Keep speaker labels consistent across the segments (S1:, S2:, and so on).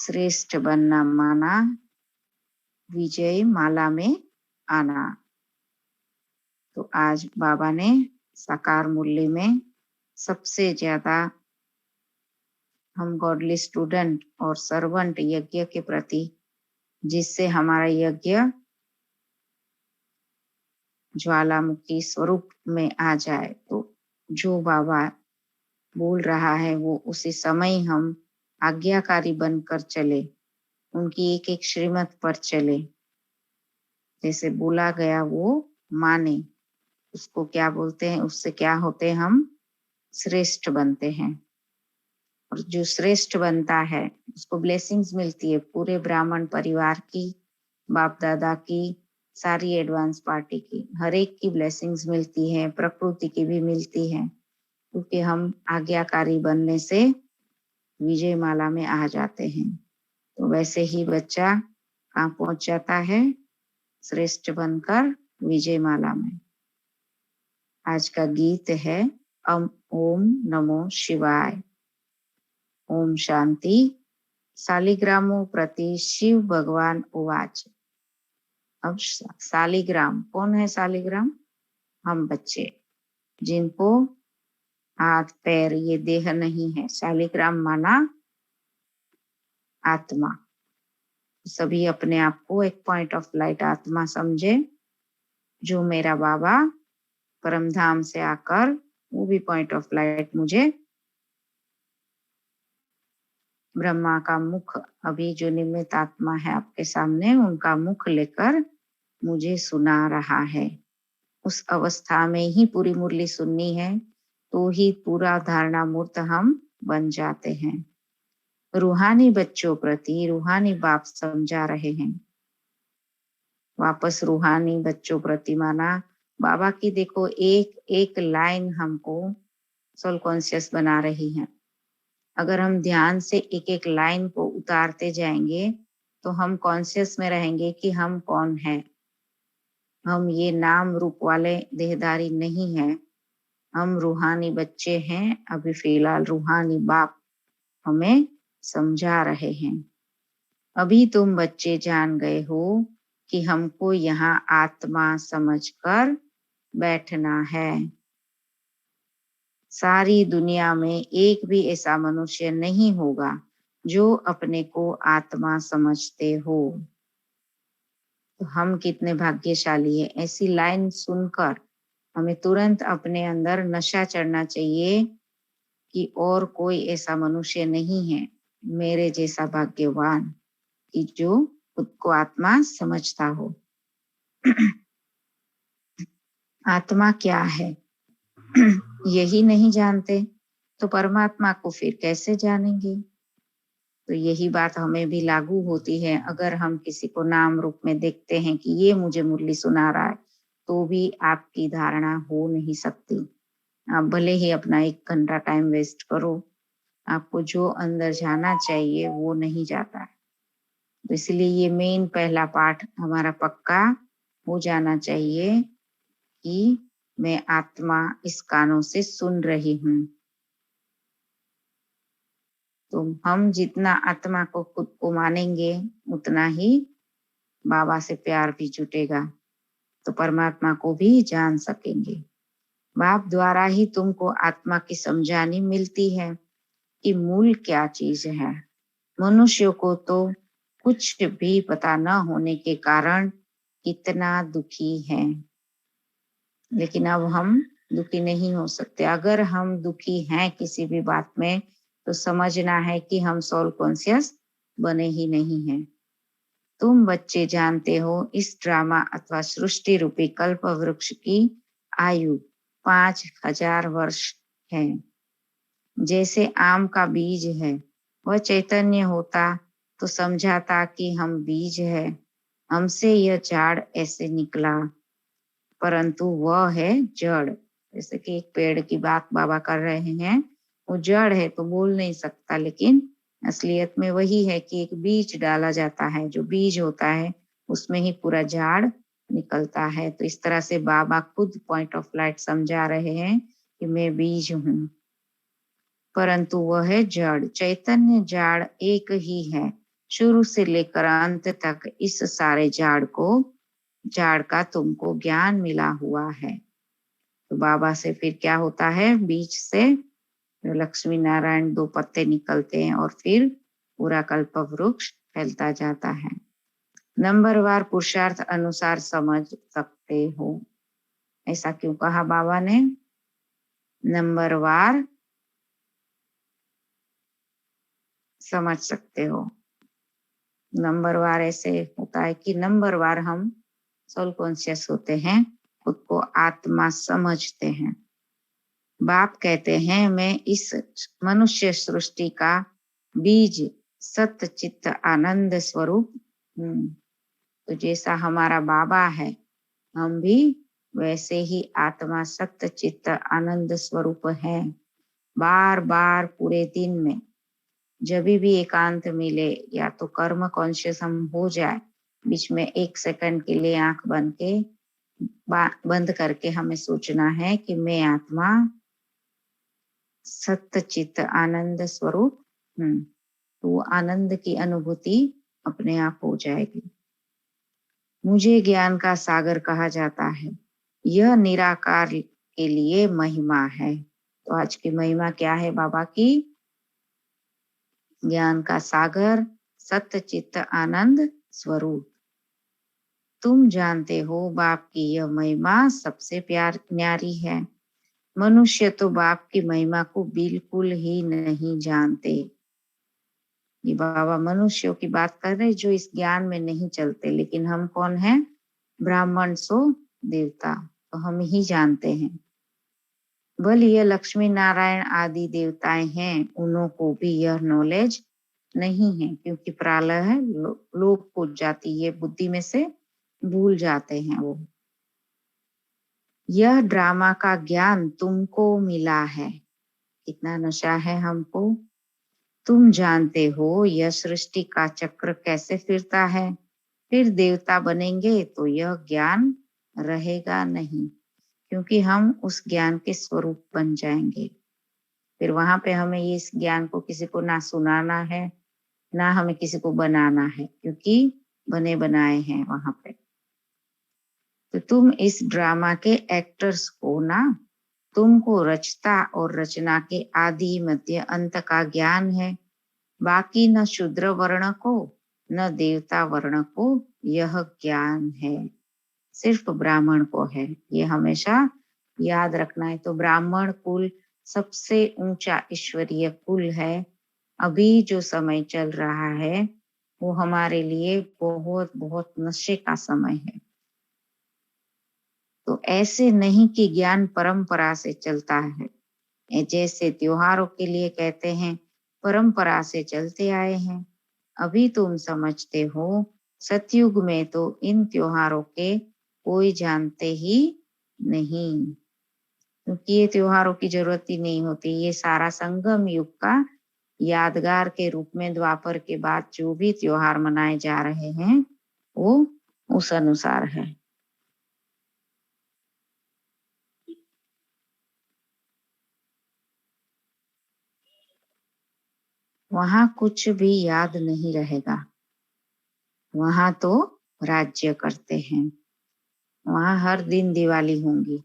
S1: श्रेष्ठ बनना माना, विजय माला में आना। तो आज बाबा ने साकार मूल्य में सबसे ज्यादा हम गॉडली स्टूडेंट और सर्वेंट यज्ञ के प्रति, जिससे हमारा यज्ञ ज्वालामुखी स्वरूप में आ जाए, तो जो बाबा बोल रहा है वो उसी समय हम आज्ञाकारी बनकर चले, उनकी एक एक श्रीमत पर चले, जैसे बोला गया वो माने। उसको क्या बोलते हैं, उससे क्या होते हैं, हम श्रेष्ठ बनते हैं। और जो श्रेष्ठ बनता है उसको ब्लेसिंग्स मिलती है, पूरे ब्राह्मण परिवार की, बाप दादा की, सारी एडवांस पार्टी की, हर एक की ब्लेसिंग्स मिलती है, प्रकृति की भी मिलती है, क्योंकि हम आज्ञाकारी बनने से विजय माला में आ जाते हैं। तो वैसे ही बच्चा कहाँ पहुंच जाता है, श्रेष्ठ बनकर विजय माला में। आज का गीत है ओम नमो शिवाय। ओम शांति। शालिग्रामो प्रति शिव भगवान उवाच। अब शालिग्राम कौन है? शालिग्राम हम बच्चे, जिनको हाथ पैर ये देह नहीं है। शालिग्राम माना आत्मा। सभी अपने आप को एक पॉइंट ऑफ लाइट आत्मा समझे, जो मेरा बाबा परम धाम से आकर वो भी पॉइंट ऑफ लाइट मुझे ब्रह्मा का मुख, अभी जो निमित्त आत्मा है आपके सामने, उनका मुख लेकर मुझे सुना रहा है। उस अवस्था में ही पूरी मुरली सुननी है, तो ही पूरा धारणा मूर्त हम बन जाते हैं। रूहानी बच्चों प्रति रूहानी बाप समझा रहे हैं। वापस रूहानी बच्चों प्रति माना बाबा की देखो एक एक लाइन हमको सोल कॉन्शियस बना रही है। अगर हम ध्यान से एक एक लाइन को उतारते जाएंगे तो हम कॉन्शियस में रहेंगे कि हम कौन है। हम ये नाम रूप वाले देहधारी नहीं है, हम रूहानी बच्चे हैं। अभी फिलहाल रूहानी बाप हमें समझा रहे हैं। अभी तुम बच्चे जान गए हो कि हमको यहाँ आत्मा समझकर बैठना है। सारी दुनिया में एक भी ऐसा मनुष्य नहीं होगा जो अपने को आत्मा समझते हो। तो हम कितने भाग्यशाली है। ऐसी लाइन सुनकर हमें तुरंत अपने अंदर नशा चढ़ना चाहिए कि और कोई ऐसा मनुष्य नहीं है मेरे जैसा भाग्यवान कि जो खुद को आत्मा समझता हो। आत्मा क्या है यही नहीं जानते तो परमात्मा को फिर कैसे जानेंगे। तो यही बात हमें भी लागू होती है। अगर हम किसी को नाम रूप में देखते हैं कि ये मुझे मुरली सुना रहा है, तो भी आपकी धारणा हो नहीं सकती। आप भले ही अपना 1 घंटा टाइम वेस्ट करो, आपको जो अंदर जाना चाहिए वो नहीं जाता है। तो इसलिए ये मेन पहला पाठ हमारा पक्का हो जाना चाहिए कि मैं आत्मा इस कानों से सुन रही हूँ। तो हम जितना आत्मा को खुद को मानेंगे उतना ही बाबा से प्यार भी जुटेगा, तो परमात्मा को भी जान सकेंगे। बाप द्वारा ही तुमको आत्मा की समझानी मिलती है कि मूल क्या चीज है। मनुष्यों को तो कुछ भी पता न होने के कारण कितना दुखी है, लेकिन अब हम दुखी नहीं हो सकते। अगर हम दुखी हैं किसी भी बात में, तो समझना है कि हम सोल कॉन्शियस बने ही नहीं हैं। तुम बच्चे जानते हो इस ड्रामा अथवा सृष्टि रूपी कल्प वृक्ष की आयु 5000 वर्ष है। जैसे आम का बीज है, वह चैतन्य होता तो समझाता कि हम बीज है, हमसे यह झाड़ ऐसे निकला, परंतु वह है जड़। जैसे कि एक पेड़ की बात बाबा कर रहे हैं, वो जड़ है तो बोल नहीं सकता, लेकिन असलियत में वही है कि एक बीज डाला जाता है, जो बीज होता है उसमें ही पूरा झाड़ निकलता है। तो इस तरह से बाबा खुद पॉइंट ऑफ लाइट समझा रहे हैं कि मैं बीज हूँ, परंतु वह है जड़। चैतन्य जड़ एक ही है, शुरू से लेकर अंत तक इस सारे झाड़ का तुमको ज्ञान मिला हुआ है। तो बाबा से फिर क्या होता है, बीच से लक्ष्मी नारायण 2 पत्ते निकलते हैं और फिर पूरा कल्प वृक्ष फैलता जाता है। नंबरवार पुरुषार्थ अनुसार समझ सकते हो। ऐसा क्यों कहा बाबा ने? नंबरवार समझ सकते हो। नंबरवार ऐसे होता है कि नंबरवार हम सोल कॉन्शियस होते हैं, खुद को आत्मा समझते हैं। बाप कहते हैं मैं इस मनुष्य सृष्टि का बीज सत्य चित्त आनंद स्वरूप हूँ। तो जैसा हमारा बाबा है, हम भी वैसे ही आत्मा सत्य चित्त आनंद स्वरूप है। बार बार पूरे दिन में जब भी एकांत मिले, या तो कर्म कॉन्शियस हम हो जाए, बीच में 1 सेकंड के लिए आंख बंद करके हमें सोचना है कि मैं आत्मा सत्य चित्त आनंद स्वरूप हूँ। तो आनंद की अनुभूति अपने आप हो जाएगी। मुझे ज्ञान का सागर कहा जाता है, यह निराकार के लिए महिमा है। तो आज की महिमा क्या है बाबा की? ज्ञान का सागर, सत्य चित्त आनंद स्वरूप। तुम जानते हो बाप की यह महिमा सबसे न्यारी है। मनुष्य तो बाप की महिमा को बिल्कुल ही नहीं जानते। ये बाबा मनुष्यों की बात कर रहे जो इस ज्ञान में नहीं चलते, लेकिन हम कौन है? ब्राह्मण सो देवता, तो हम ही जानते हैं। भले यह लक्ष्मी नारायण आदि देवताएं हैं, उन्हों को भी यह नॉलेज नहीं है, क्योंकि प्रलय है, लोग खो जाती है, बुद्धि में से भूल जाते हैं वो। यह ड्रामा का ज्ञान तुमको मिला है। कितना नशा है हमको। तुम जानते हो यह सृष्टि का चक्र कैसे फिरता है। फिर देवता बनेंगे तो यह ज्ञान रहेगा नहीं, क्योंकि हम उस ज्ञान के स्वरूप बन जाएंगे। फिर वहां पे हमें इस ज्ञान को किसी को ना सुनाना है, ना हमें किसी को बनाना है, क्योंकि बने बनाए हैं वहां पे। तो तुम इस ड्रामा के एक्टर्स को ना, तुमको रचता और रचना के आदि मध्य अंत का ज्ञान है। बाकी न शूद्र वर्ण को न देवता वर्ण को यह ज्ञान है, सिर्फ ब्राह्मण को है। ये हमेशा याद रखना है। तो ब्राह्मण कुल सबसे ऊंचा ईश्वरीय कुल है। अभी जो समय चल रहा है वो हमारे लिए बहुत बहुत नशे का समय है। तो ऐसे नहीं कि ज्ञान परंपरा से चलता है, जैसे त्योहारों के लिए कहते हैं परंपरा से चलते आए हैं। अभी तुम समझते हो, सतयुग में तो इन त्योहारों के कोई जानते ही नहीं, क्योंकि ये त्योहारों की जरूरत ही नहीं होती। ये सारा संगम युग का यादगार के रूप में द्वापर के बाद जो भी त्योहार मनाए जा रहे हैं वो उस अनुसार है। वहां कुछ भी याद नहीं रहेगा। वहां तो राज्य करते हैं। वहां हर दिन दिवाली होंगी।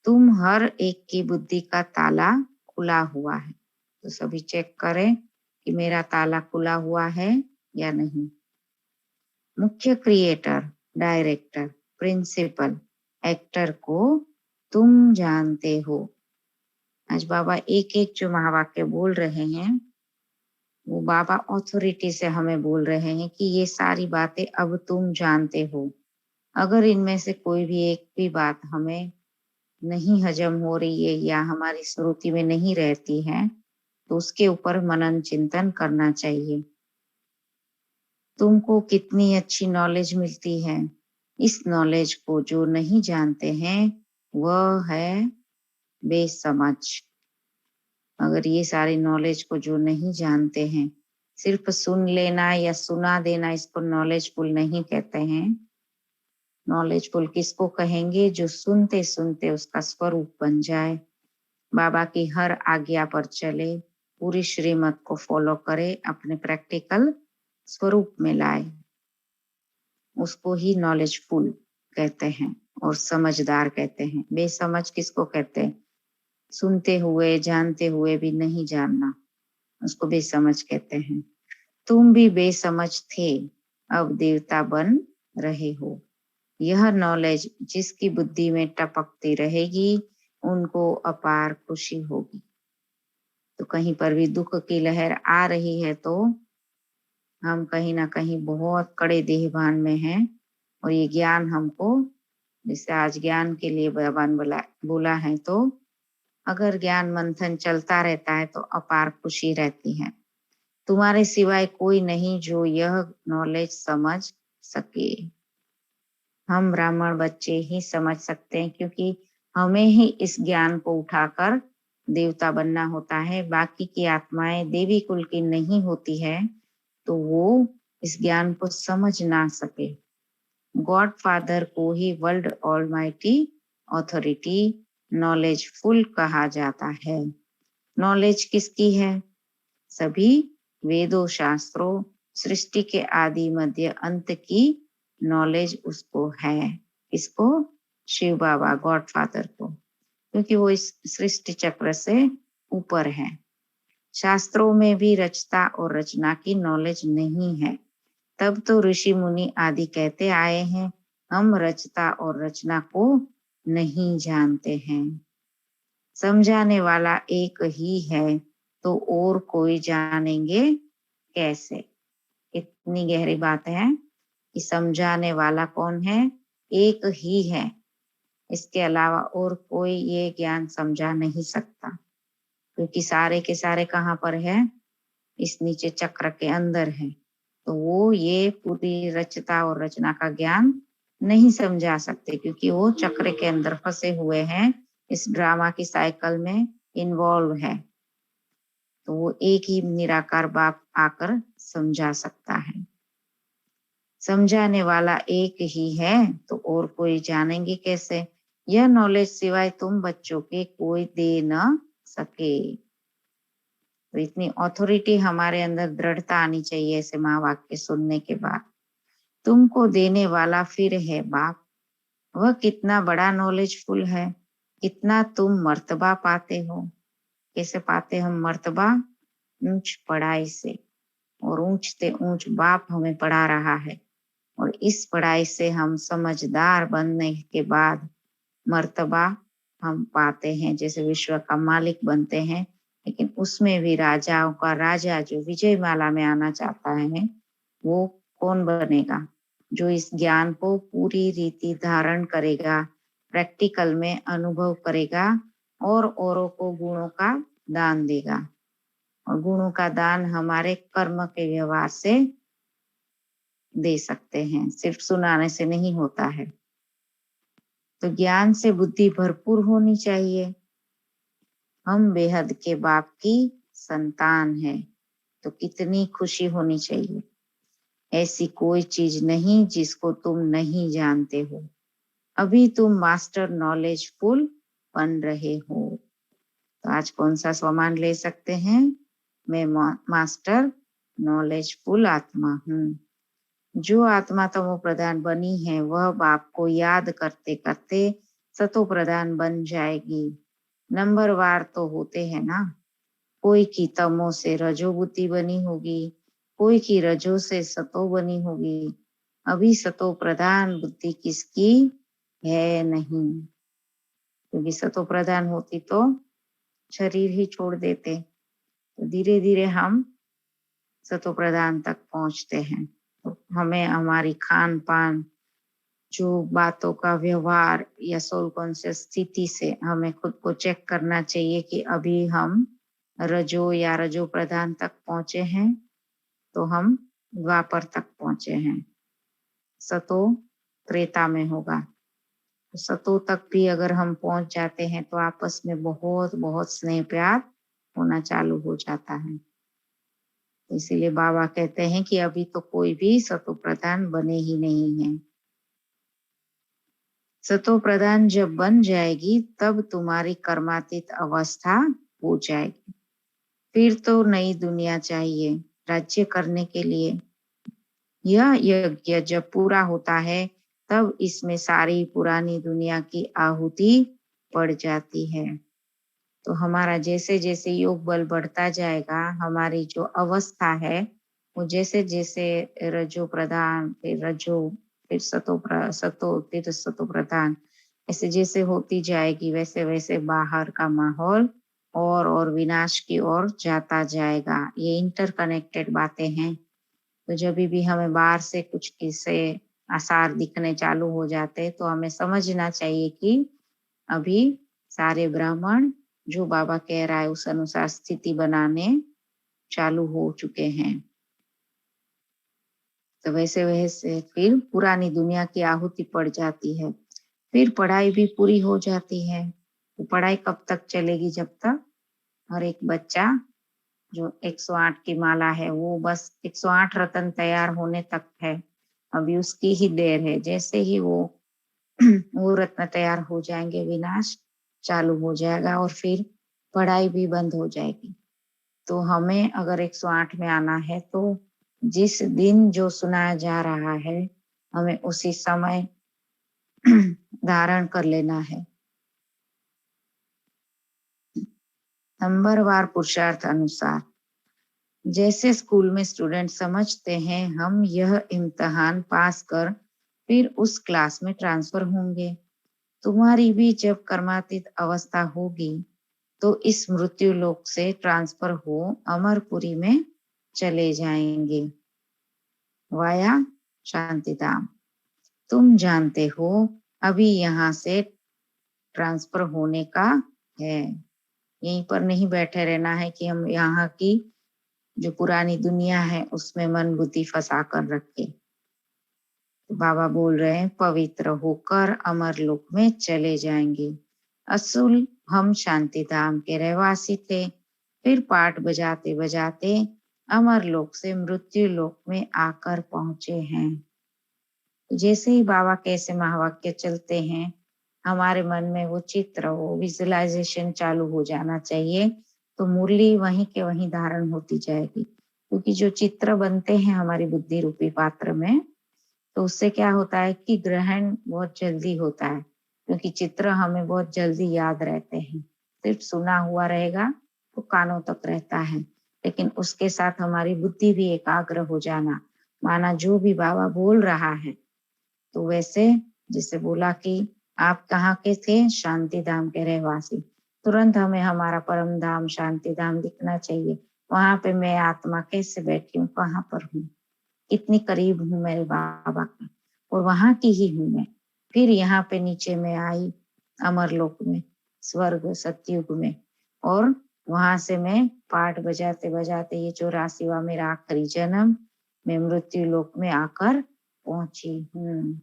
S1: तुम हर एक की बुद्धि का ताला खुला हुआ है। तो सभी चेक करें कि मेरा ताला खुला हुआ है या नहीं। मुख्य क्रिएटर, डायरेक्टर, प्रिंसिपल, एक्टर को तुम जानते हो। आज बाबा एक एक जो महावाक्य बोल रहे हैं वो बाबा ऑथोरिटी से हमें बोल रहे हैं कि ये सारी बातें अब तुम जानते हो। अगर इनमें से कोई भी एक भी बात हमें नहीं हजम हो रही है या हमारी स्मृति में नहीं रहती है तो उसके ऊपर मनन चिंतन करना चाहिए। तुमको कितनी अच्छी नॉलेज मिलती है। इस नॉलेज को जो नहीं जानते हैं वह है बेसमझ। अगर ये सारी नॉलेज को जो नहीं जानते हैं, सिर्फ सुन लेना या सुना देना, इसको नॉलेजफुल नहीं कहते हैं। नॉलेजफुल किसको कहेंगे? जो सुनते सुनते उसका स्वरूप बन जाए, बाबा की हर आज्ञा पर चले, पूरी श्रीमत को फॉलो करे, अपने प्रैक्टिकल स्वरूप में लाए, उसको ही नॉलेजफुल कहते हैं और समझदार कहते हैं। बेसमझ किसको कहते हैं? सुनते हुए जानते हुए भी नहीं जानना, उसको बेसमझ कहते हैं। तुम भी बेसमझ थे, अब देवता बन रहे हो। यह नॉलेज जिसकी बुद्धि में टपकती रहेगी उनको अपार खुशी होगी। तो कहीं पर भी दुख की लहर आ रही है तो हम कहीं ना कहीं बहुत कड़े देहभान में हैं, और ये ज्ञान हमको, जैसे आज ज्ञान के लिए भगवान बोला है, तो अगर ज्ञान मंथन चलता रहता है तो अपार खुशी रहती है। तुम्हारे सिवाय कोई नहीं जो यह नॉलेज समझ सके। हम ब्राह्मण बच्चे ही समझ सकते हैं, क्योंकि हमें ही इस ज्ञान को उठाकर देवता बनना होता है। बाकी की आत्माएं देवी कुल की नहीं होती है तो वो इस ज्ञान को समझ ना सके। गॉड फादर को ही वर्ल्ड ऑलमाइटी ऑथोरिटी नॉलेजफुल कहा जाता है। नॉलेज किसकी है? सभी वेदों शास्त्रों सृष्टि के आदि मध्य अंत की नॉलेज उसको है। इसको शिव बाबा गॉड फादर को, क्योंकि वो इस सृष्टि चक्र से ऊपर है। शास्त्रों में भी रचता और रचना की नॉलेज नहीं है, तब तो ऋषि मुनि आदि कहते आए हैं हम रचता और रचना को नहीं जानते हैं। समझाने वाला एक ही है तो और कोई जानेंगे कैसे? इतनी गहरी बात है कि समझाने वाला कौन है? एक ही है, इसके अलावा और कोई ये ज्ञान समझा नहीं सकता, क्योंकि सारे के सारे कहाँ पर है? इस नीचे चक्र के अंदर है। तो वो ये पूरी रचता और रचना का ज्ञान नहीं समझा सकते, क्योंकि वो चक्र के अंदर फंसे हुए हैं, इस ड्रामा की साइकिल में इन्वॉल्व है। तो वो एक ही निराकार बाप आकर समझा सकता है। समझाने वाला एक ही है तो और कोई जानेंगे कैसे? यह नॉलेज सिवाय तुम बच्चों के कोई दे न सके। तो इतनी ऑथोरिटी हमारे अंदर दृढ़ता आनी चाहिए ऐसे महावाक्य सुनने के बाद। तुमको देने वाला फिर है बाप, वह कितना बड़ा नॉलेजफुल है, कितना तुम मर्तबा पाते हो। कैसे पाते हम मर्तबा? ऊंच पढ़ाई से, और ऊंचते ऊंच बाप हमें पढ़ा रहा है, और इस पढ़ाई से हम समझदार बनने के बाद मर्तबा हम पाते हैं, जैसे विश्व का मालिक बनते हैं। लेकिन उसमें भी राजाओं का राजा जो विजय माला में आना चाहता है वो कौन बनेगा? जो इस ज्ञान को पूरी रीति धारण करेगा, प्रैक्टिकल में अनुभव करेगा और औरों को गुणों का दान देगा। और गुणों का दान हमारे कर्म के व्यवहार से दे सकते हैं, सिर्फ सुनाने से नहीं होता है। तो ज्ञान से बुद्धि भरपूर होनी चाहिए। हम बेहद के बाप की संतान है, तो कितनी खुशी होनी चाहिए। ऐसी कोई चीज नहीं जिसको तुम नहीं जानते हो। अभी तुम मास्टर नॉलेजफुल बन रहे हो। तो आज कौन सा स्वमान ले सकते हैं? मैं मास्टर नॉलेजफुल आत्मा हूँ। जो आत्मा तमो प्रधान बनी है वह बाप को याद करते करते सतो प्रधान बन जाएगी। नंबरवार तो होते हैं ना, कोई की तमो से रजो बुद्धि बनी होगी, कोई की रजो से सतो बनी होगी। अभी सतो प्रधान बुद्धि किसकी है नहीं, क्योंकि सतो प्रधान होती तो शरीर ही छोड़ देते। तो धीरे धीरे हम सतो प्रधान तक पहुंचते हैं। तो हमें हमारी खान पान, जो बातों का व्यवहार या सोल कॉन्शियस स्थिति से हमें खुद को चेक करना चाहिए कि अभी हम रजो या रजो प्रधान तक पहुंचे हैं तो हम द्वापर तक पहुंचे हैं। सतो त्रेता में होगा। तो सतो तक भी अगर हम पहुंच जाते हैं तो आपस में बहुत बहुत स्नेह प्यार होना चालू हो जाता है। इसीलिए बाबा कहते हैं कि अभी तो कोई भी सतो प्रधान बने ही नहीं है। सतो प्रधान जब बन जाएगी तब तुम्हारी कर्मातीत अवस्था हो जाएगी। फिर तो नई दुनिया चाहिए राज्य करने के लिए। यह यज्ञ जब पूरा होता है तब इसमें सारी पुरानी दुनिया की आहुति पड़ जाती है। तो हमारा जैसे जैसे योग बल बढ़ता जाएगा, हमारी जो अवस्था है वो जैसे जैसे रजो प्रधान, फिर रजो, फिर सतो फिर सतो प्रधान, ऐसे जैसे होती जाएगी वैसे वैसे बाहर का माहौल और विनाश की ओर जाता जाएगा। ये इंटरकनेक्टेड बातें हैं। तो जब भी हमें बाहर से कुछ किस्से आसार दिखने चालू हो जाते तो हमें समझना चाहिए कि अभी सारे ब्राह्मण जो बाबा कह रहा है उस अनुसार स्थिति बनाने चालू हो चुके हैं। तो वैसे वैसे फिर पुरानी दुनिया की आहुति पड़ जाती है। फिर पढ़ाई भी पूरी हो जाती है। तो पढ़ाई कब तक चलेगी? जब तक हर एक बच्चा जो 108 की माला है वो बस 108 रत्न तैयार होने तक है। अभी उसकी ही देर है। जैसे ही वो रत्न तैयार हो जाएंगे, विनाश चालू हो जाएगा और फिर पढ़ाई भी बंद हो जाएगी। तो हमें अगर 108 में आना है तो जिस दिन जो सुनाया जा रहा है हमें उसी समय धारण कर लेना है। नंबरवार पुरुषार्थ अनुसार जैसे स्कूल में स्टूडेंट समझते हैं हम यह इम्तिहान पास कर फिर उस क्लास में ट्रांसफर होंगे, तुम्हारी भी जब कर्मातीत अवस्था होगी तो इस मृत्यु लोक से ट्रांसफर हो अमरपुरी में चले जाएंगे वाया शांतिधाम। तुम जानते हो अभी यहाँ से ट्रांसफर होने का है। यहीं पर नहीं बैठे रहना है कि हम यहाँ की जो पुरानी दुनिया है उसमें मन बुद्धि फंसा कर रखे। तो बाबा बोल रहे हैं पवित्र होकर अमर लोक में चले जाएंगे। असूल हम शांति धाम के रहवासी थे, फिर पाठ बजाते बजाते अमर लोक से मृत्यु लोक में आकर पहुंचे हैं। जैसे ही बाबा कैसे महावाक्य चलते हैं हमारे मन में वो चित्र, वो विजुअलाइजेशन चालू हो जाना चाहिए। तो मुरली वहीं के वहीं धारण होती जाएगी। क्योंकि जो चित्र बनते हैं हमारी बुद्धि रूपी पात्र में, तो उससे क्या होता है कि ग्रहण बहुत जल्दी होता है। क्योंकि चित्र हमें बहुत जल्दी याद रहते हैं। सिर्फ सुना हुआ रहेगा तो कानों तक रहता है, लेकिन उसके साथ हमारी बुद्धि भी एकाग्र हो जाना, माना जो भी बाबा बोल रहा है। तो वैसे जिसे बोला कि आप कहाँ के थे? शांति धाम के रहवासी। तुरंत हमें हमारा परम धाम शांति धाम दिखना चाहिए। वहां पे मैं आत्मा कैसे बैठी हूँ, कहाँ पर हूँ, कितनी करीब हूँ मेरे बाबा के, और वहां की ही हूँ मैं। फिर यहाँ पे नीचे में आई अमरलोक में, स्वर्ग सतयुग में, और वहां से मैं पाठ बजाते बजाते ये 84वां मेरा आखिरी जन्म, मैं मृत्यु लोक में आकर पहुंची हूँ।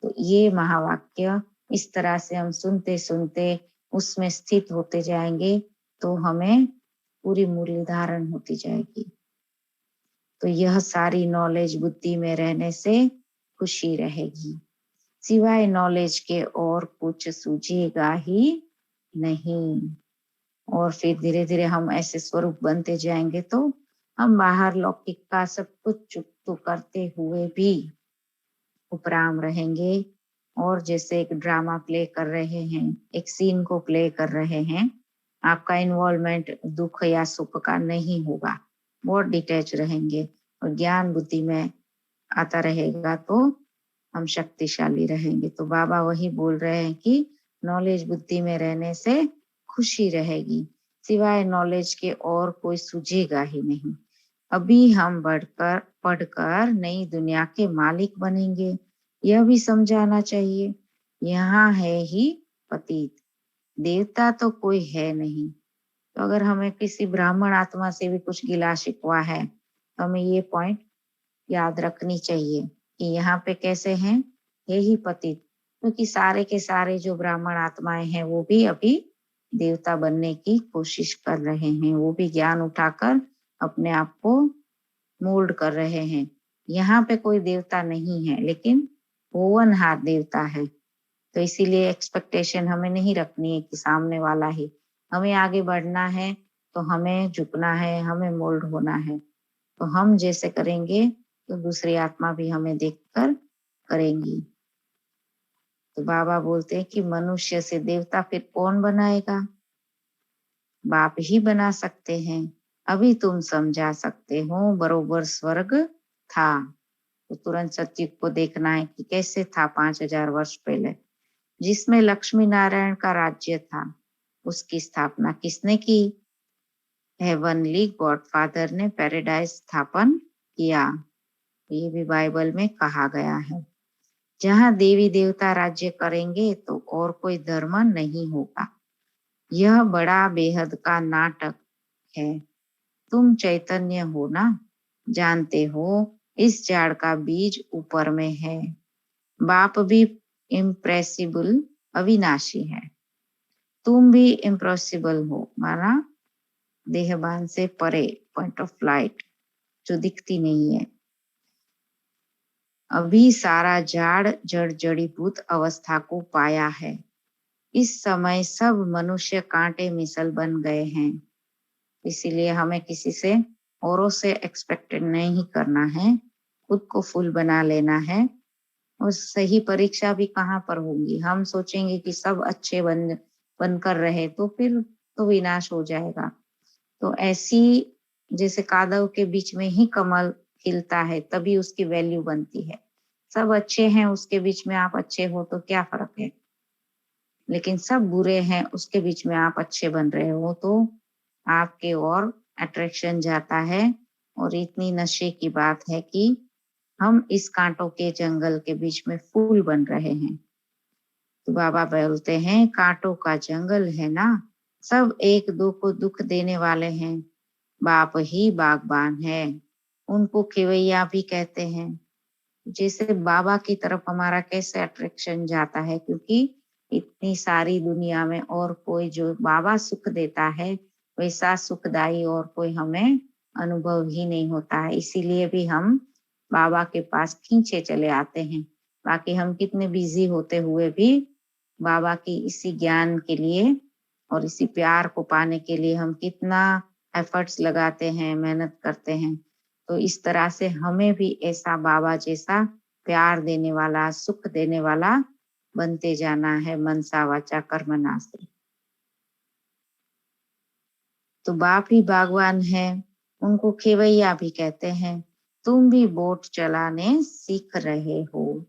S1: तो ये महावाक्य इस तरह से हम सुनते सुनते उसमें स्थित होते जाएंगे तो हमें पूरी मूल्य धारण होती जाएगी। तो यह सारी नॉलेज बुद्धि में रहने से खुशी रहेगी। सिवाय नॉलेज के और कुछ सूझेगा ही नहीं। और फिर धीरे धीरे हम ऐसे स्वरूप बनते जाएंगे तो हम बाहर लौकिक का सब कुछ चुप करते हुए भी उपराम रहेंगे। और जैसे एक ड्रामा प्ले कर रहे हैं, एक सीन को प्ले कर रहे हैं, आपका इन्वॉल्वमेंट दुख या सुख का नहीं होगा, बहुत डिटैच रहेंगे और ज्ञान बुद्धि में आता रहेगा तो हम शक्तिशाली रहेंगे। तो बाबा वही बोल रहे हैं कि नॉलेज बुद्धि में रहने से खुशी रहेगी, सिवाय नॉलेज के और कोई सूझेगा ही नहीं। अभी हम पढ़कर नई दुनिया के मालिक बनेंगे, यह भी समझाना चाहिए। यहाँ है ही पतित, देवता तो कोई है नहीं। तो अगर हमें किसी ब्राह्मण आत्मा से भी कुछ गिला शिकवा है तो हमें ये पॉइंट याद रखनी चाहिए कि यहाँ पे कैसे हैं, हे ही पतित। क्योंकि सारे के सारे जो ब्राह्मण आत्माएं हैं वो भी अभी देवता बनने की कोशिश कर रहे हैं। वो भी ज्ञान उठाकर अपने आप को मोल्ड कर रहे हैं। यहाँ पे कोई देवता नहीं है, लेकिन होनहार देवता है। तो इसीलिए एक्सपेक्टेशन हमें नहीं रखनी है कि सामने वाला ही। हमें आगे बढ़ना है तो हमें झुकना है, हमें मोल्ड होना है। तो हम जैसे करेंगे तो दूसरी आत्मा भी हमें देखकर करेंगी। तो बाबा बोलते हैं कि मनुष्य से देवता फिर कौन बनाएगा? बाप ही बना सकते हैं। अभी तुम समझा सकते हो बरोबर स्वर्ग था। तो तुरंत सतयुग को देखना है कि कैसे था 5000 वर्ष पहले, जिसमें लक्ष्मी नारायण का राज्य था। उसकी स्थापना किसने की? हेवनली गॉडफादर ने पैराडाइज स्थापन किया। ये भी बाइबल में कहा गया है। जहाँ देवी देवता राज्य करेंगे तो और कोई धर्म नहीं होगा। यह बड़ा बेहद का नाटक है। तुम चैतन्य हो ना, जानते हो इस झाड़ का बीज ऊपर में है। बाप भी इम्प्रेसिबल अविनाशी है। तुम भी इम्प्रेसिबल हो, माना देहबान से परे, पॉइंट ऑफ लाइट जो दिखती नहीं है। अभी सारा झाड़ जड़ जड़ीभूत अवस्था को पाया है। इस समय सब मनुष्य कांटे मिसल बन गए हैं। इसीलिए हमें किसी से औरों से एक्सपेक्टेड नहीं करना है, खुद को फूल बना लेना है। और सही परीक्षा भी कहाँ पर होगी? हम सोचेंगे कि सब अच्छे बनकर रहे तो फिर तो विनाश हो जाएगा। तो ऐसी जैसे कादव के बीच में ही कमल खिलता है, तभी उसकी वैल्यू बनती है। सब अच्छे हैं, उसके बीच में आप अच्छे हो तो क्या फर्क है? लेकिन सब बुरे हैं, उसके बीच में आप अच्छे बन रहे हो तो आपके और अट्रैक्शन जाता है। और इतनी नशे की बात है कि हम इस कांटों के जंगल के बीच में फूल बन रहे हैं। तो बाबा बोलते हैं कांटों का जंगल है ना, सब एक दो को दुख देने वाले हैं। बाप ही बागबान है, उनको खेवैया भी कहते हैं। जैसे बाबा की तरफ हमारा कैसे अट्रैक्शन जाता है, क्योंकि इतनी सारी दुनिया में और कोई जो बाबा सुख देता है वैसा सुखदाई और कोई हमें अनुभव ही नहीं होता है। इसीलिए भी हम बाबा के पास खींचे चले आते हैं। बाकी हम कितने बिजी होते हुए भी बाबा की इसी ज्ञान के लिए और इसी प्यार को पाने के लिए हम कितना एफर्ट्स लगाते हैं, मेहनत करते हैं। तो इस तरह से हमें भी ऐसा बाबा जैसा प्यार देने वाला, सुख देने वाला बनते जाना है, मनसा वाचा कर्मणा से। तो बाप ही बागवान है, उनको खेवैया भी कहते हैं। तुम भी बोट चलाने सीख रहे हो।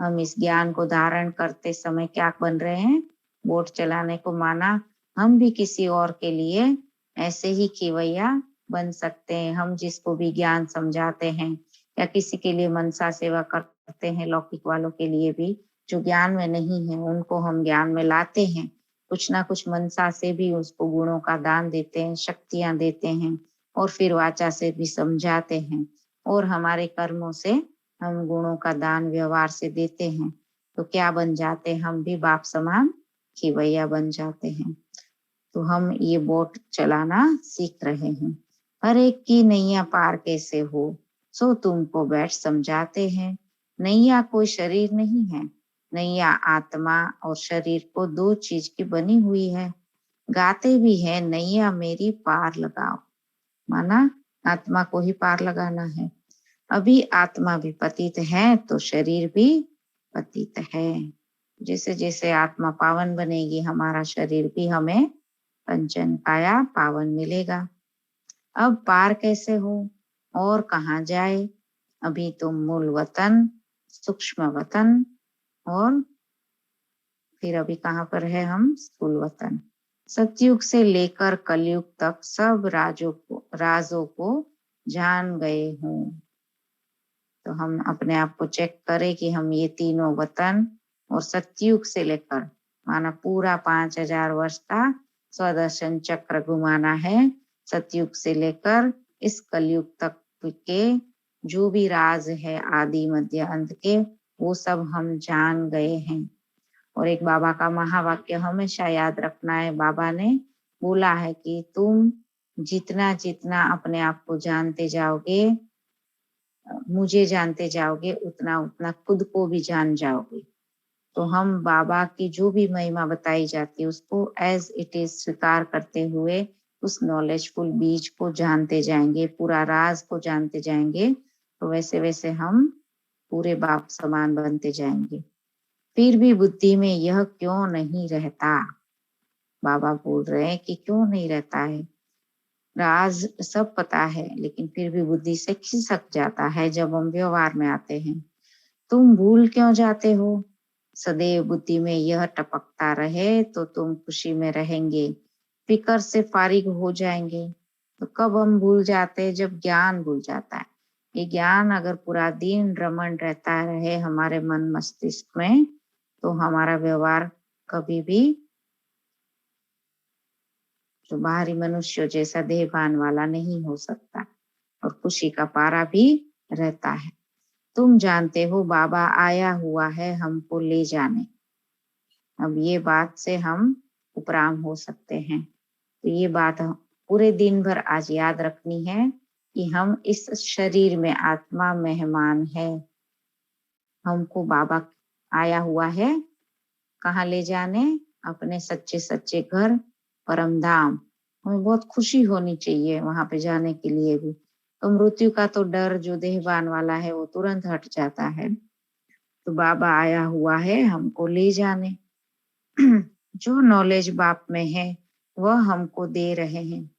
S1: हम इस ज्ञान को धारण करते समय क्या बन रहे हैं? बोट चलाने को माना हम भी किसी और के लिए ऐसे ही खेवैया बन सकते हैं। हम जिसको भी ज्ञान समझाते हैं या किसी के लिए मनसा सेवा करते हैं, लौकिक वालों के लिए भी जो ज्ञान में नहीं है उनको हम ज्ञान में लाते हैं। कुछ ना कुछ मनसा से भी उसको गुणों का दान देते हैं, शक्तियां देते हैं और फिर वाचा से भी समझाते हैं। और हमारे कर्मों से हम गुणों का दान व्यवहार से देते हैं तो क्या बन जाते हैं? हम भी बाप समान खिवैया बन जाते हैं। तो हम ये बोट चलाना सीख रहे हैं। हर एक की नैया पार कैसे हो सो तुमको बैठ समझाते हैं। नैया कोई शरीर नहीं है, नैया आत्मा और शरीर को दो चीज की बनी हुई है। गाते भी है नैया मेरी पार लगाओ, माना आत्मा को ही पार लगाना है। अभी आत्मा भी पतित है तो शरीर भी पतित है। जैसे जैसे आत्मा पावन बनेगी हमारा शरीर भी हमें पंचन काया पावन मिलेगा। अब पार कैसे हो और कहाँ जाए? अभी तो मूल वतन, सूक्ष्म वतन और फिर अभी कहाँ पर है हम? स्थूल वतन। सतयुग से लेकर कलयुग तक सब राजों को जान गए हूँ। तो हम अपने आप को चेक करें कि हम ये तीनों वतन और सतयुग से लेकर माना पूरा 5000 वर्ष का स्वदर्शन चक्र घुमाना है। सतयुग से लेकर इस कलयुग तक के जो भी राज है आदि मध्य अंत के, वो सब हम जान गए हैं। और एक बाबा का महावाक्य हमेशा याद रखना है। बाबा ने बोला है कि तुम जितना जितना अपने आप को जानते जाओगे, मुझे जानते जाओगे, उतना उतना खुद को भी जान जाओगे। तो हम बाबा की जो भी महिमा बताई जाती है उसको एज इट इज स्वीकार करते हुए उस नॉलेजफुल बीज को जानते जाएंगे, पूरा राज को जानते जाएंगे। तो वैसे वैसे हम पूरे बाप समान बनते जाएंगे। फिर भी बुद्धि में यह क्यों नहीं रहता? बाबा बोल रहे हैं कि क्यों नहीं रहता है। राज सब पता है, लेकिन फिर भी बुद्धि से खिसक जाता है जब हम व्यवहार में आते हैं। तुम भूल क्यों जाते हो? सदैव बुद्धि में यह टपकता रहे तो तुम खुशी में रहेंगे, फिकर से फारिग हो जाएंगे। तो कब हम भूल जाते हैं? जब ज्ञान भूल जाता है। ये ज्ञान अगर पूरा दिन रमण रहता रहे हमारे मन मस्तिष्क में, तो हमारा व्यवहार कभी भी जो बाहरी मनुष्य जैसा देहभान वाला नहीं हो सकता, और खुशी का पारा भी रहता है। तुम जानते हो बाबा आया हुआ है हमको ले जाने। अब ये बात से हम उपराम हो सकते हैं। तो ये बात पूरे दिन भर आज याद रखनी है कि हम इस शरीर में आत्मा मेहमान है। हमको बाबा आया हुआ है कहाँ ले जाने? अपने सच्चे सच्चे घर, परम धाम। हमें बहुत खुशी होनी चाहिए वहां पे जाने के लिए भी। तो मृत्यु का तो डर जो देहवान वाला है वो तुरंत हट जाता है। तो बाबा आया हुआ है हमको ले जाने। जो नॉलेज बाप में है वह हमको दे रहे हैं।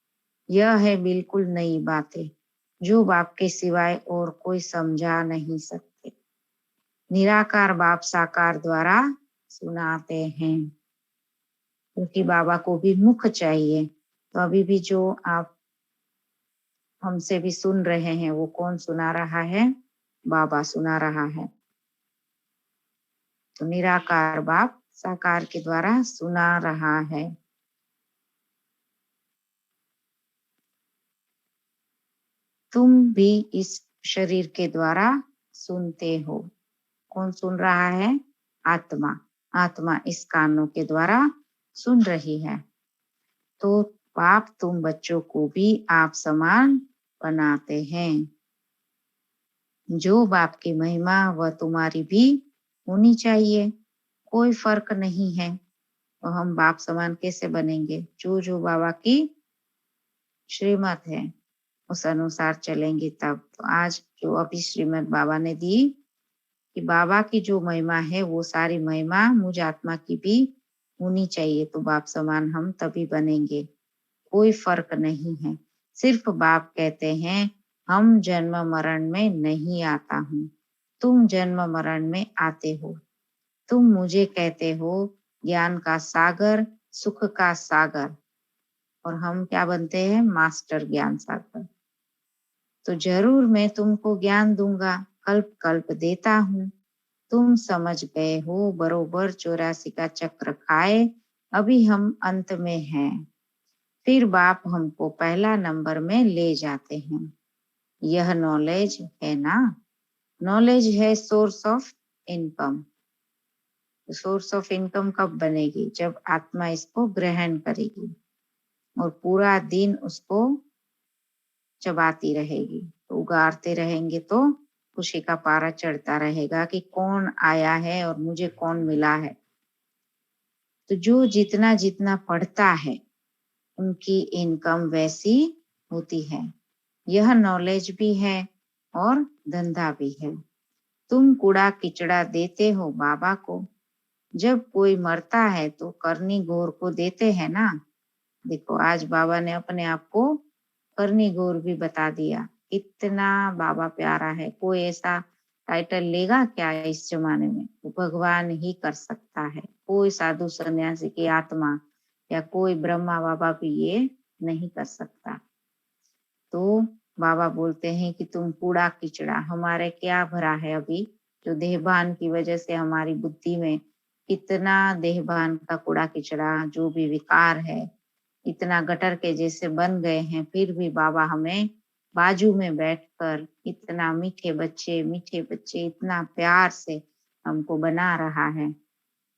S1: यह है बिल्कुल नई बातें जो बाप के सिवाय और कोई समझा नहीं सकते। निराकार बाप साकार द्वारा सुनाते हैं, क्योंकि बाबा को भी मुख चाहिए। तो अभी भी जो आप हमसे भी सुन रहे हैं वो कौन सुना रहा है? बाबा सुना रहा है। तो निराकार बाप साकार के द्वारा सुना रहा है। तुम भी इस शरीर के द्वारा सुनते हो। कौन सुन रहा है? आत्मा। आत्मा इस कानों के द्वारा सुन रही है। तो बाप तुम बच्चों को भी आप समान बनाते हैं। जो बाप की महिमा वह तुम्हारी भी होनी चाहिए। कोई फर्क नहीं है। तो हम बाप समान कैसे बनेंगे? जो जो बाबा की श्रीमत है उस अनुसार चलेंगे तब। तो आज जो अभी श्रीमत बाबा ने दी कि बाबा की जो महिमा है वो सारी महिमा मुझ आत्मा की भी होनी चाहिए, तो बाप समान हम तभी बनेंगे। कोई फर्क नहीं है। सिर्फ बाप कहते हैं हम जन्म मरण में नहीं आता हूँ, तुम जन्म मरण में आते हो। तुम मुझे कहते हो ज्ञान का सागर, सुख का सागर, और हम क्या बनते हैं? मास्टर ज्ञान सागर। तो जरूर मैं तुमको ज्ञान दूंगा, कल्प कल्प देता हूँ। तुम समझ गए हो बरोबर 84 का चक्र खाए, अभी हम अंत में हैं। फिर बाप हमको पहला नंबर में ले जाते हैं। यह नॉलेज है ना? नॉलेज है source of income. Source of income कब बनेगी? जब आत्मा इसको ग्रहण करेगी और पूरा दिन उसको चबाती रहेगी। तो उगारते रहेंगे तो खुशी का पारा चढ़ता रहेगा कि कौन आया है और मुझे कौन मिला है। तो जो जितना जितना पढ़ता है उनकी इनकम वैसी होती है। यह नॉलेज भी है और धंधा भी है। तुम कूड़ा किचड़ा देते हो बाबा को। जब कोई मरता है तो करनी घोर को देते हैं ना। देखो आज बाबा ने अपने आप को करनी घोर भी बता दिया। इतना बाबा प्यारा है। कोई ऐसा टाइटल लेगा क्या इस जमाने में? वो भगवान ही कर सकता है। कोई साधु सन्यासी की आत्मा या कोई ब्रह्मा बाबा भी ये नहीं कर सकता। तो बाबा बोलते हैं कि तुम कूड़ा किचड़ा, हमारे क्या भरा है अभी, जो देहभान की वजह से हमारी बुद्धि में इतना देहभान का कूड़ा किचड़ा जो भी विकार है, इतना गटर के जैसे बन गए हैं। फिर भी बाबा हमें बाजू में बैठकर इतना मीठे बच्चे इतना प्यार से हमको बना रहा है।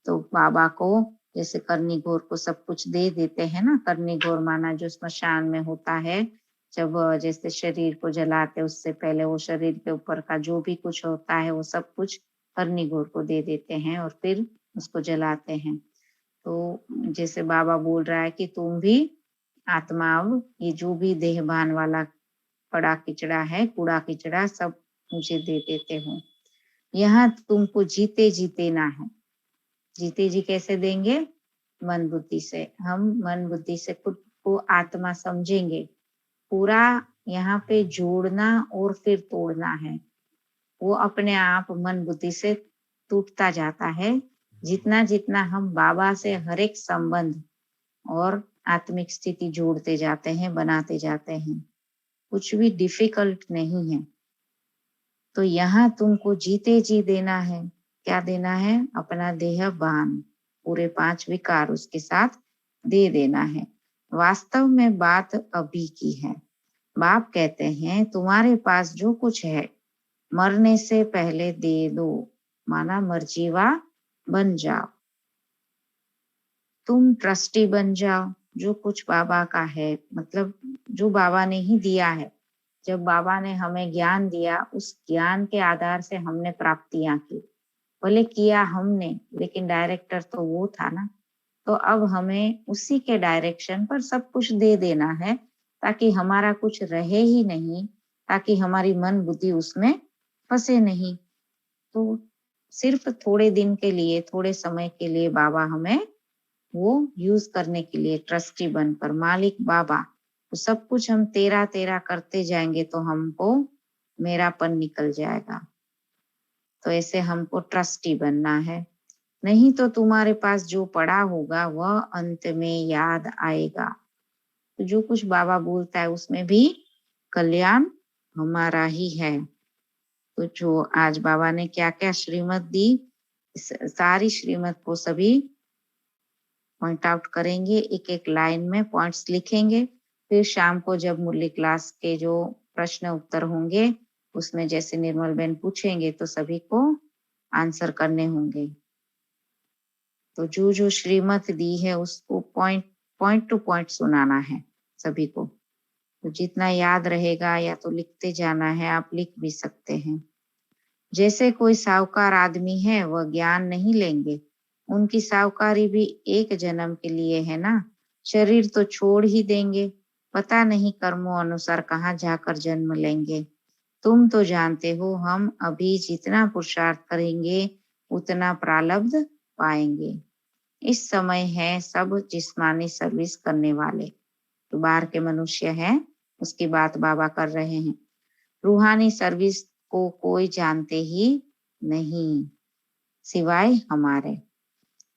S1: तो बाबा को जैसे करनी घोर को सब कुछ दे देते हैं ना। करनी घोर माना जो स्मशान में होता है, जब जैसे शरीर को जलाते उससे पहले वो शरीर के ऊपर का जो भी कुछ होता है वो सब कुछ करनी घोर को दे देते हैं और फिर उसको जलाते हैं। तो जैसे बाबा बोल रहा है कि तुम भी आत्मा अब ये जो भी देहभान वाला पड़ा किचड़ा है, कूड़ा किचड़ा सब मुझे दे देते हो। यहाँ तुमको जीते जी देना है। जीते जी कैसे देंगे? मन बुद्धि से। हम मन बुद्धि से खुद को आत्मा समझेंगे। पूरा यहाँ पे जोड़ना और फिर तोड़ना है, वो अपने आप मन बुद्धि से टूटता जाता है। जितना जितना हम बाबा से हर एक संबंध और आत्मिक स्थिति जोड़ते जाते हैं, बनाते जाते हैं, कुछ भी डिफिकल्ट नहीं है। तो यहाँ तुमको जीते जी देना है। क्या देना है? अपना देह बान, पूरे 5 विकार उसके साथ दे देना है। वास्तव में बात अभी की है। बाप कहते हैं तुम्हारे पास जो कुछ है मरने से पहले दे दो, माना मर्जीवा बन जाओ। तुम ट्रस्टी बन जाओ। जो कुछ बाबा का है, मतलब जो बाबा ने ही दिया है। जब बाबा ने हमें ज्ञान दिया, उस ज्ञान के आधार से हमने प्राप्तियां की। भले किया हमने, लेकिन डायरेक्टर तो वो था ना। तो अब हमें उसी के डायरेक्शन पर सब कुछ दे देना है, ताकि हमारा कुछ रहे ही नहीं, ताकि हमारी मन बुद्धि उसमें फंसे नहीं। तो सिर्फ थोड़े दिन के लिए, थोड़े समय के लिए बाबा हमें वो यूज करने के लिए, ट्रस्टी बनकर, मालिक बाबा। तो सब कुछ हम तेरा तेरा करते जाएंगे तो हमको मेरापन निकल जाएगा। तो ऐसे हमको ट्रस्टी बनना है। नहीं तो तुम्हारे पास जो पड़ा होगा वह अंत में याद आएगा। तो जो कुछ बाबा बोलता है उसमें भी कल्याण हमारा ही है। तो जो आज बाबा ने क्या क्या श्रीमत दी, सारी श्रीमत को सभी पॉइंट आउट करेंगे, एक एक लाइन में पॉइंट्स लिखेंगे। फिर शाम को जब मुरली क्लास के जो प्रश्न उत्तर होंगे उसमें जैसे निर्मल बहन पूछेंगे तो सभी को आंसर करने होंगे। तो जो जो श्रीमत दी है उसको पॉइंट टू पॉइंट सुनाना है सभी को। तो जितना याद रहेगा या तो लिखते जाना है, आप लिख भी सकते हैं। जैसे कोई साहूकार आदमी है, वह ज्ञान नहीं लेंगे। उनकी साहूकारी भी एक जन्म के लिए है ना। शरीर तो छोड़ ही देंगे, पता नहीं कर्मों अनुसार कहाँ जाकर जन्म लेंगे। तुम तो जानते हो हम अभी जितना पुरुषार्थ करेंगे उतना प्रारब्ध पाएंगे। इस समय है सब जिस्मानी सर्विस करने वाले, तो बाहर के मनुष्य हैं, उसकी बात बाबा कर रहे हैं। रूहानी सर्विस को कोई जानते ही नहीं सिवाय हमारे।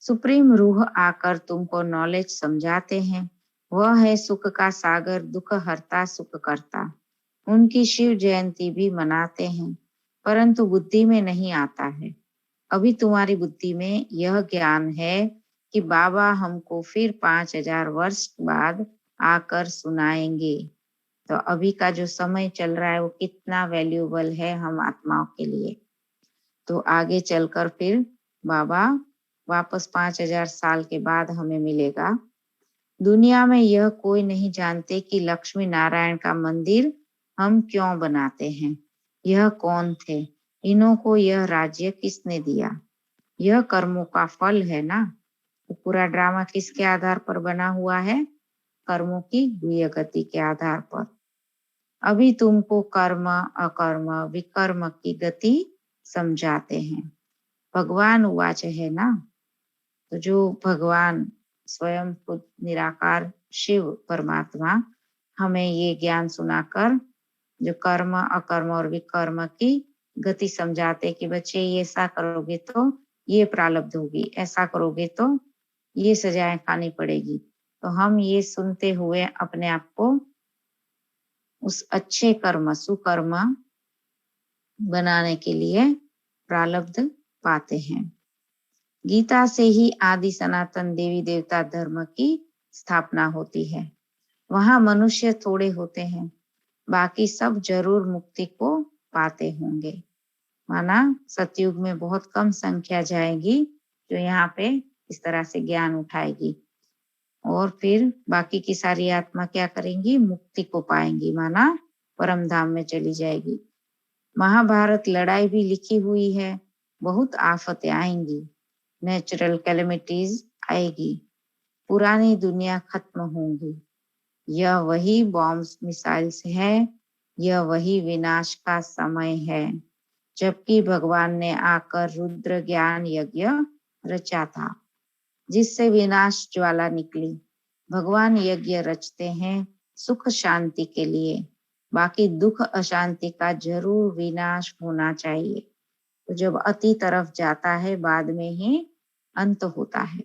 S1: सुप्रीम रूह आकर तुमको नॉलेज समझाते हैं। वह है सुख का सागर, दुख हरता सुख करता। उनकी शिव जयंती भी मनाते हैं, परंतु बुद्धि में नहीं आता है। अभी तुम्हारी बुद्धि में यह ज्ञान है कि बाबा हमको फिर 5000 वर्ष बाद आकर सुनाएंगे। तो अभी का जो समय चल रहा है वो कितना वैल्यूएबल है हम आत्माओं के लिए। तो आगे चलकर फिर बाबा वापस 5000 साल के बाद हमें मिलेगा। दुनिया में यह कोई नहीं जानते कि लक्ष्मी नारायण का मंदिर हम क्यों बनाते हैं। यह कौन थे, इन्हों को यह राज्य किसने दिया। यह कर्मों का फल है ना। तो पूरा ड्रामा किसके आधार पर बना हुआ है? कर्मों की गुह्य गति के आधार पर। अभी तुमको कर्म अकर्म विकर्म की गति समझाते हैं। भगवान उवाच है ना। तो जो भगवान स्वयं खुद निराकार शिव परमात्मा हमें ये ज्ञान सुनाकर जो कर्म अकर्म और विकर्म की गति समझाते कि बच्चे ये ऐसा करोगे तो ये प्रारब्ध होगी, ऐसा करोगे तो ये सजाएं खानी पड़ेगी। तो हम ये सुनते हुए अपने आप को उस अच्छे कर्म सुकर्म बनाने के लिए प्रारब्ध पाते हैं। गीता से ही आदि सनातन देवी देवता धर्म की स्थापना होती है। वहां मनुष्य थोड़े होते हैं, बाकी सब जरूर मुक्ति को पाते होंगे। माना सतयुग में बहुत कम संख्या जाएगी जो यहाँ पे इस तरह से ज्ञान उठाएगी, और फिर बाकी की सारी आत्मा क्या करेंगी? मुक्ति को पाएंगी, माना परम धाम में चली जाएगी। महाभारत लड़ाई भी लिखी हुई है। बहुत आफतें आएंगी, नेचुरल कैलेमिटीज आएगी, पुरानी दुनिया खत्म होंगी। यह वही बॉम्ब्स मिसाइल्स है, यह वही विनाश का समय है। जबकि भगवान ने आकर रुद्र ज्ञान यज्ञ रचा था, जिससे विनाश ज्वाला निकली। भगवान यज्ञ रचते हैं सुख शांति के लिए, बाकी दुख अशांति का जरूर विनाश होना चाहिए। तो जब अति तरफ जाता है बाद में ही अंत होता है।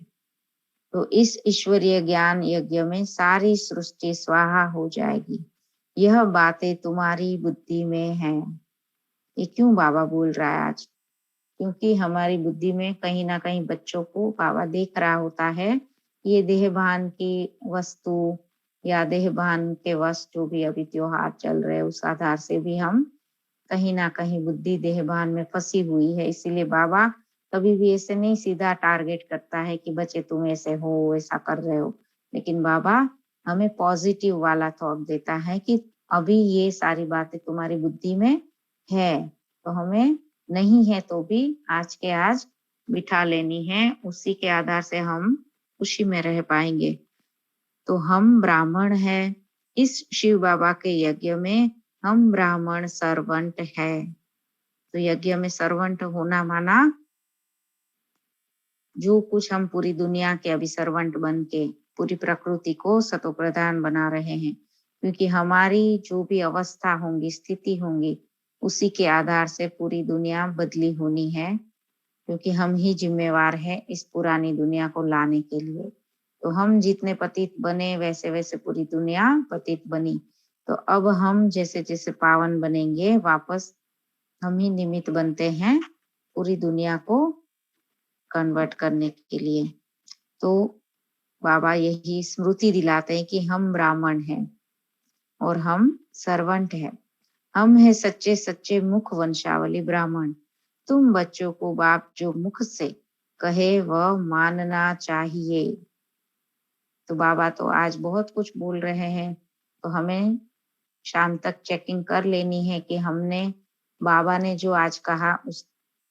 S1: तो इस ईश्वरीय ज्ञान यज्ञ में सारी सृष्टि स्वाहा हो जाएगी। यह बातें तुम्हारी बुद्धि में है। ये क्यों बाबा बोल रहा है आज? क्योंकि हमारी बुद्धि में कहीं ना कहीं बच्चों को बाबा देख रहा होता है। ये देहभान की वस्तु या देहभान के वश जो भी अभी त्योहार चल रहे उस आधार से भी हम कहीं ना कहीं बुद्धि देहभान में फंसी हुई है। इसीलिए बाबा कभी भी ऐसे नहीं सीधा टारगेट करता है कि बच्चे तुम ऐसे हो, ऐसा कर रहे हो, लेकिन बाबा हमें पॉजिटिव वाला थॉट देता है कि अभी ये सारी बातें तुम्हारी बुद्धि में है, तो हमें नहीं है तो भी आज के आज बिठा लेनी है। उसी के आधार से हम खुशी में रह पाएंगे। तो हम ब्राह्मण है, इस शिव बाबा के यज्ञ में हम ब्राह्मण सर्वंट है। तो यज्ञ में सर्वंट होना माना जो कुछ हम पूरी दुनिया के अभी सर्वंट बन के पूरी प्रकृति को सतो प्रधान बना रहे हैं, क्योंकि हमारी जो भी अवस्था होंगी, स्थिति होंगी, उसी के आधार से पूरी दुनिया बदली होनी है, क्योंकि हम ही जिम्मेवार हैं इस पुरानी दुनिया को लाने के लिए। तो हम जितने पतित बने वैसे वैसे पूरी दुनिया पतित बनी। तो अब हम जैसे जैसे पावन बनेंगे वापस हम ही निमित्त बनते हैं पूरी दुनिया को कन्वर्ट करने के लिए। तो बाबा यही स्मृति दिलाते हैं कि हम ब्राह्मण हैं और हम सर्वंट हैं। हम हैं सच्चे सच्चे मुख वंशावली ब्राह्मण। तुम बच्चों को बाप जो मुख से कहे वह मानना चाहिए। तो बाबा तो आज बहुत कुछ बोल रहे हैं, तो हमें शाम तक चेकिंग कर लेनी है कि हमने बाबा ने जो आज कहा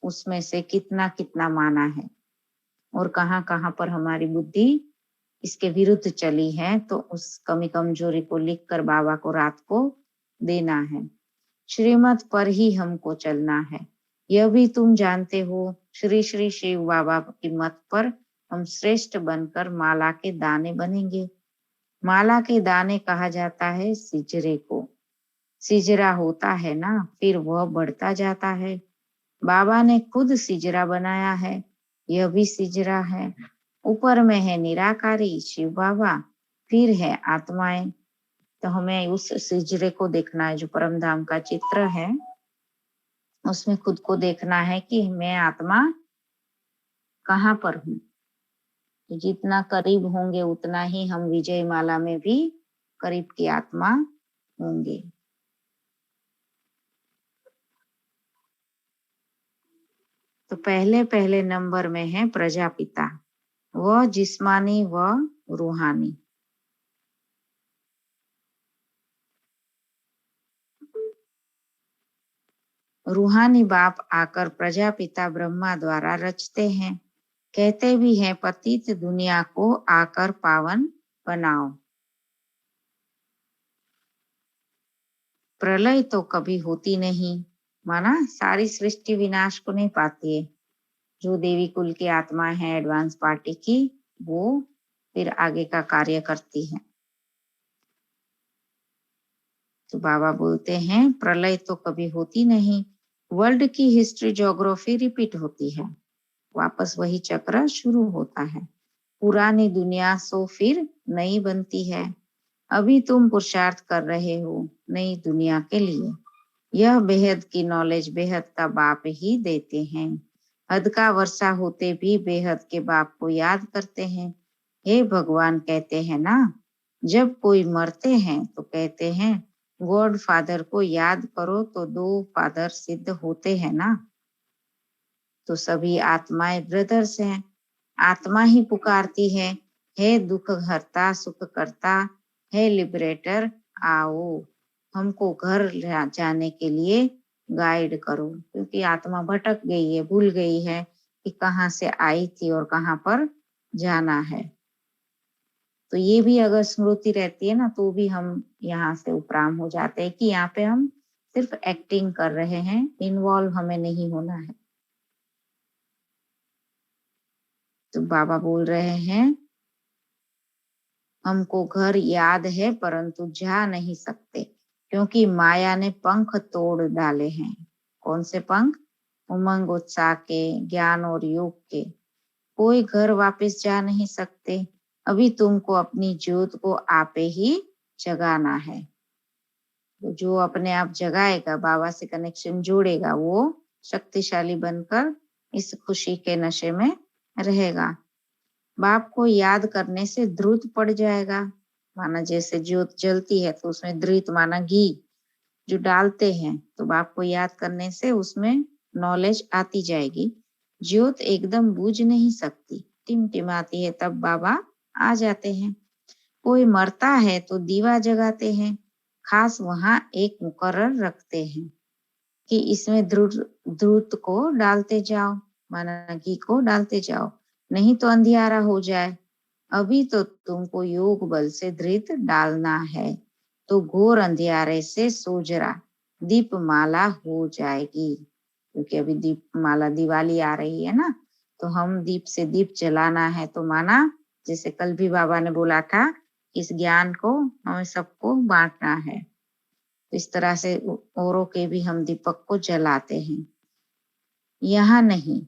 S1: उसमें से कितना कितना माना है और कहाँ कहाँ पर हमारी बुद्धि इसके विरुद्ध चली है। तो उस कमी कमजोरी को लिखकर बाबा को रात को देना है। श्रीमत पर ही हमको चलना है, यह भी तुम जानते हो। श्री श्री शिव बाबा की मत पर हम श्रेष्ठ बनकर माला के दाने बनेंगे। माला के दाने कहा जाता है सिजरे को। सिजरा होता है ना, फिर वह बढ़ता जाता है। बाबा ने खुद सिजरा बनाया है, यह भी सिजरा है। ऊपर में है निराकारी शिव बाबा, फिर है आत्माएं। तो हमें उस सिजरे को देखना है जो परम धाम का चित्र है, उसमें खुद को देखना है कि मैं आत्मा कहाँ पर हूँ। तो जितना करीब होंगे उतना ही हम विजय माला में भी करीब की आत्मा होंगे। तो पहले पहले नंबर में है प्रजापिता, वह जिस्मानी व रूहानी। रूहानी बाप आकर प्रजापिता ब्रह्मा द्वारा रचते हैं। कहते भी हैं पतित दुनिया को आकर पावन बनाओ। प्रलय तो कभी होती नहीं, माना सारी सृष्टि विनाश को नहीं पाती है। जो देवी कुल की आत्मा है एडवांस पार्टी की, वो फिर आगे का कार्य करती है। तो बाबा बोलते हैं प्रलय तो कभी होती नहीं, वर्ल्ड की हिस्ट्री ज्योग्राफी रिपीट होती है, वापस वही चक्र शुरू होता है। पुरानी दुनिया सो फिर नई बनती है। अभी तुम पुरुषार्थ कर रहे हो नई दुनिया के लिए। यह बेहद की नॉलेज बेहद का बाप ही देते हैं। हद का वर्षा होते भी बेहद के बाप को याद करते हैं। हे भगवान कहते हैं ना, जब कोई मरते हैं तो कहते हैं गॉड फादर को याद करो, तो दो फादर सिद्ध होते हैं ना। तो सभी आत्माएं ब्रदर्स हैं। आत्मा ही पुकारती है, हे दुख हरता सुख करता, हे लिबरेटर आओ, हमको घर जाने के लिए गाइड करो। क्योंकि आत्मा भटक गई है, भूल गई है कि कहाँ से आई थी और कहाँ पर जाना है। तो ये भी अगर स्मृति रहती है ना, तो भी हम यहाँ से उपराम हो जाते हैं कि यहाँ पे हम सिर्फ एक्टिंग कर रहे हैं, इन्वॉल्व हमें नहीं होना है। तो बाबा बोल रहे हैं हमको घर याद है परंतु जा नहीं सकते, क्योंकि माया ने पंख तोड़ डाले हैं। कौन से पंख? उमंग उत्साह के, ज्ञान और योग के। कोई घर वापस जा नहीं सकते। अभी तुमको अपनी ज्योत को आपे ही जगाना है। तो जो अपने आप जगाएगा, बाबा से कनेक्शन जोड़ेगा, वो शक्तिशाली बनकर इस खुशी के नशे में रहेगा। बाप को याद करने से ध्रुत पड़ जाएगा। माना जैसे ज्योत जलती है तो उसमें धृत माना घी जो डालते हैं, तो बाप को याद करने से उसमें नॉलेज आती जाएगी। ज्योत एकदम बुझ नहीं सकती, टिमटिमाती है, तब बाबा आ जाते हैं। कोई मरता है तो दीवा जगाते हैं, खास वहां एक मुकर्रर रखते हैं कि इसमें द्रुत को डालते जाओ, माना घी को डालते जाओ, नहीं तो अंधियारा हो जाए। अभी तो तुमको योग बल से धृत डालना है, तो घोर अंधियारे से सोजरा दीप माला हो जाएगी। क्योंकि अभी दीप माला दिवाली आ रही है ना, तो हम दीप से दीप जलाना है। तो माना जैसे कल भी बाबा ने बोला था, इस ज्ञान को हमें सबको बांटना है। तो इस तरह से औरों के भी हम दीपक को जलाते हैं। यहाँ नहीं,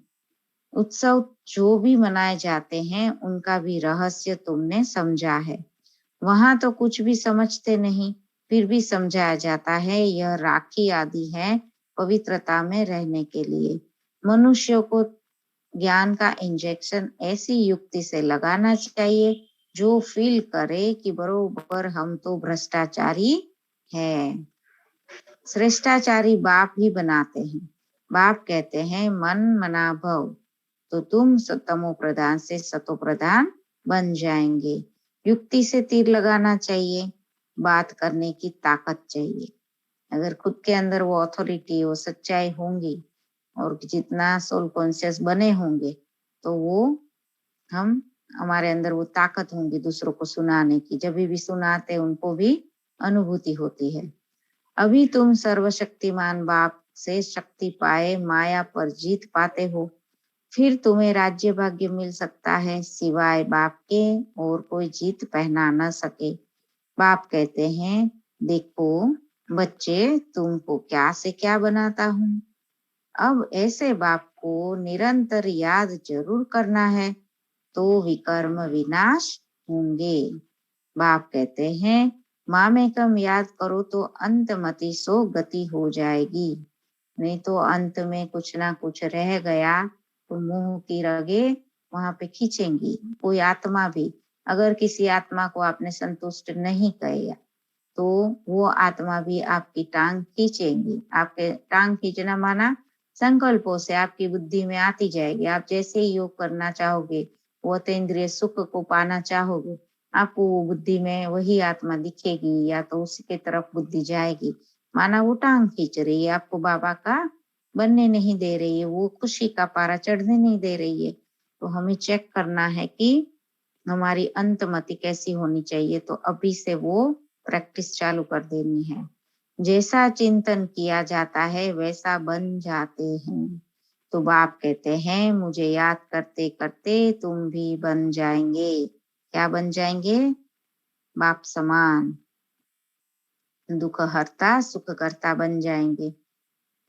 S1: उत्सव जो भी मनाए जाते हैं उनका भी रहस्य तुमने समझा है। वहां तो कुछ भी समझते नहीं, फिर भी समझाया जाता है यह राखी आदि है पवित्रता में रहने के लिए। मनुष्यों को ज्ञान का इंजेक्शन ऐसी युक्ति से लगाना चाहिए जो फील करे कि बरोबर हम तो भ्रष्टाचारी हैं। श्रेष्ठाचारी बाप ही बनाते हैं। बाप कहते हैं मन मना भव, तो तुम तमो प्रधान से सतो प्रधान बन जाएंगे। युक्ति से तीर लगाना चाहिए, बात करने की ताकत चाहिए। अगर खुद के अंदर वो अथॉरिटी, वो सच्चाई होंगी और जितना सोल कॉन्शियस बने होंगे, तो वो हम हमारे अंदर वो ताकत होंगी दूसरों को सुनाने की। जब भी सुनाते उनको भी अनुभूति होती है। अभी तुम सर्वशक्तिमान बाप से शक्ति पाए माया पर जीत पाते हो, फिर तुम्हें राज्य भाग्य मिल सकता है। सिवाय बाप के और कोई जीत पहना न सके। बाप कहते हैं देखो बच्चे, तुमको क्या से क्या बनाता हूँ। अब ऐसे बाप को निरंतर याद जरूर करना है, तो विकर्म विनाश होंगे। बाप कहते हैं मामेकम याद करो तो अंत मति सो गति हो जाएगी। नहीं तो अंत में कुछ ना कुछ रह गया तो मुंह की रगे वहां पे खींचेंगी। कोई आत्मा भी अगर किसी आत्मा को आपने संतुष्ट नहीं किया तो वो आत्मा भी आपकी टांग खींचेंगी। आपके टांग खींचना माना संकल्पों से आपकी बुद्धि में आती जाएगी। आप जैसे ही योग करना चाहोगे, वो अतीन्द्रिय सुख को पाना चाहोगे, आपको वो बुद्धि में वही आत्मा दिखेगी, या तो उसी के तरफ बुद्धि जाएगी। माना वो टांग खींच रही है, आपको बाबा का बनने नहीं दे रही है, वो खुशी का पारा चढ़ने नहीं दे रही है। तो हमें चेक करना है कि हमारी अंतमति कैसी होनी चाहिए। तो अभी से वो प्रैक्टिस चालू कर देनी है। जैसा चिंतन किया जाता है वैसा बन जाते हैं। तो बाप कहते हैं मुझे याद करते करते तुम भी बन जाएंगे। क्या बन जाएंगे? बाप समान, दुख हरता सुख करता बन जाएंगे।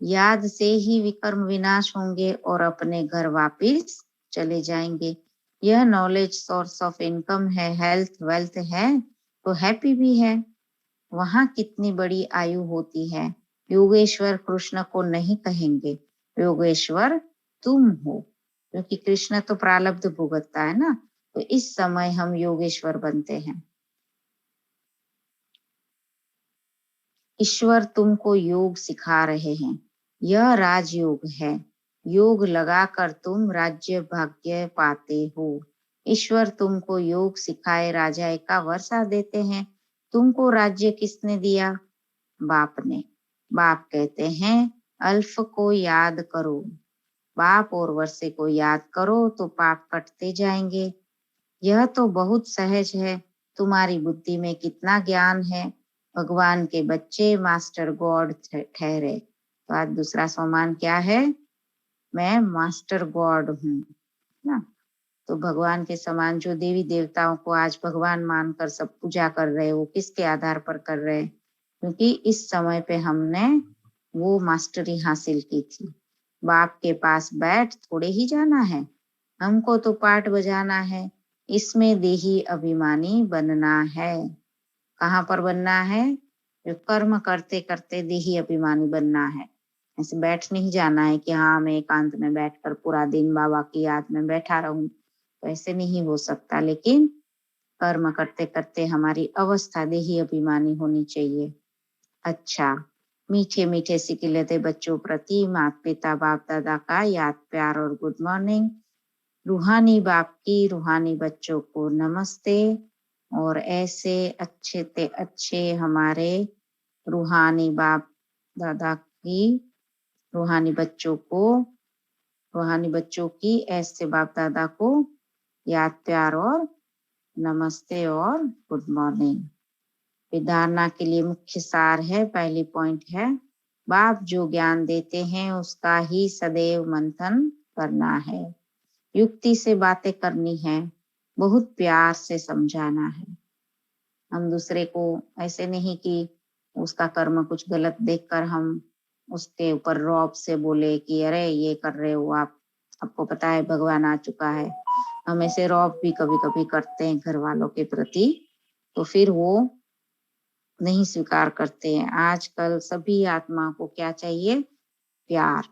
S1: याद से ही विकर्म विनाश होंगे और अपने घर वापिस चले जाएंगे। यह नॉलेज सोर्स ऑफ इनकम है, हेल्थ वेल्थ है तो हैप्पी भी है। वहां कितनी बड़ी आयु होती है। योगेश्वर कृष्ण को नहीं कहेंगे, योगेश्वर तुम हो, क्योंकि कृष्ण तो प्रारब्ध भुगतता है ना। तो इस समय हम योगेश्वर बनते हैं। ईश्वर तुमको योग सिखा रहे हैं, यह राजयोग है। योग लगाकर तुम राज्य भाग्य पाते हो। ईश्वर तुमको योग सिखाए राजा का वर्षा देते हैं। तुमको राज्य किसने दिया? बाप ने। बाप कहते हैं अल्फ को याद करो। बाप और वर्षे को याद करो तो पाप कटते जाएंगे। यह तो बहुत सहज है। तुम्हारी बुद्धि में कितना ज्ञान है भगवान के बच्चे मास्टर गॉड ठहरे। तो आज दूसरा सोमान क्या है? मैं मास्टर गॉड हूँ ना। तो भगवान के समान जो देवी देवताओं को आज भगवान मानकर सब पूजा कर रहे, वो किसके आधार पर कर रहे? क्योंकि इस समय पे हमने वो मास्टरी हासिल की थी। बाप के पास बैठ थोड़े ही जाना है, हमको तो पाठ बजाना है, इसमें देही अभिमानी बनना है। कहाँ पर बनना है? जो कर्म करते करते देही अभिमानी बनना है। ऐसे बैठ नहीं जाना है कि हाँ मैं एकांत में बैठकर पूरा दिन बाबा की याद में बैठा रहूं, तो ऐसे नहीं हो सकता। लेकिन कर्म करते करते हमारी अवस्था देही अभिमानी होनी चाहिए। अच्छा, मीठे मीठे सिकिलते बच्चों प्रति माता पिता बाप दादा का याद प्यार और गुड मॉर्निंग। रूहानी बाप की रूहानी बच्चों को नमस्ते। और ऐसे अच्छे ते अच्छे हमारे रूहानी बाप दादा की रूहानी बच्चों की ऐसे बाप दादा को याद प्यार और नमस्ते और गुड मॉर्निंग। विधारणा के लिए मुख्य सार है, पहली पॉइंट है, बाप जो ज्ञान देते हैं उसका ही सदैव मंथन करना है। युक्ति से बातें करनी है, बहुत प्यार से समझाना है। हम दूसरे को ऐसे नहीं कि उसका कर्म कुछ गलत देखकर हम उसके ऊपर रौब से बोले कि अरे ये कर रहे हो आप, आपको पता है भगवान आ चुका है। हम ऐसे रौब भी कभी कभी करते हैं घर वालों के प्रति, तो फिर वो नहीं स्वीकार करते हैं। आजकल सभी आत्मा को क्या चाहिए? प्यार।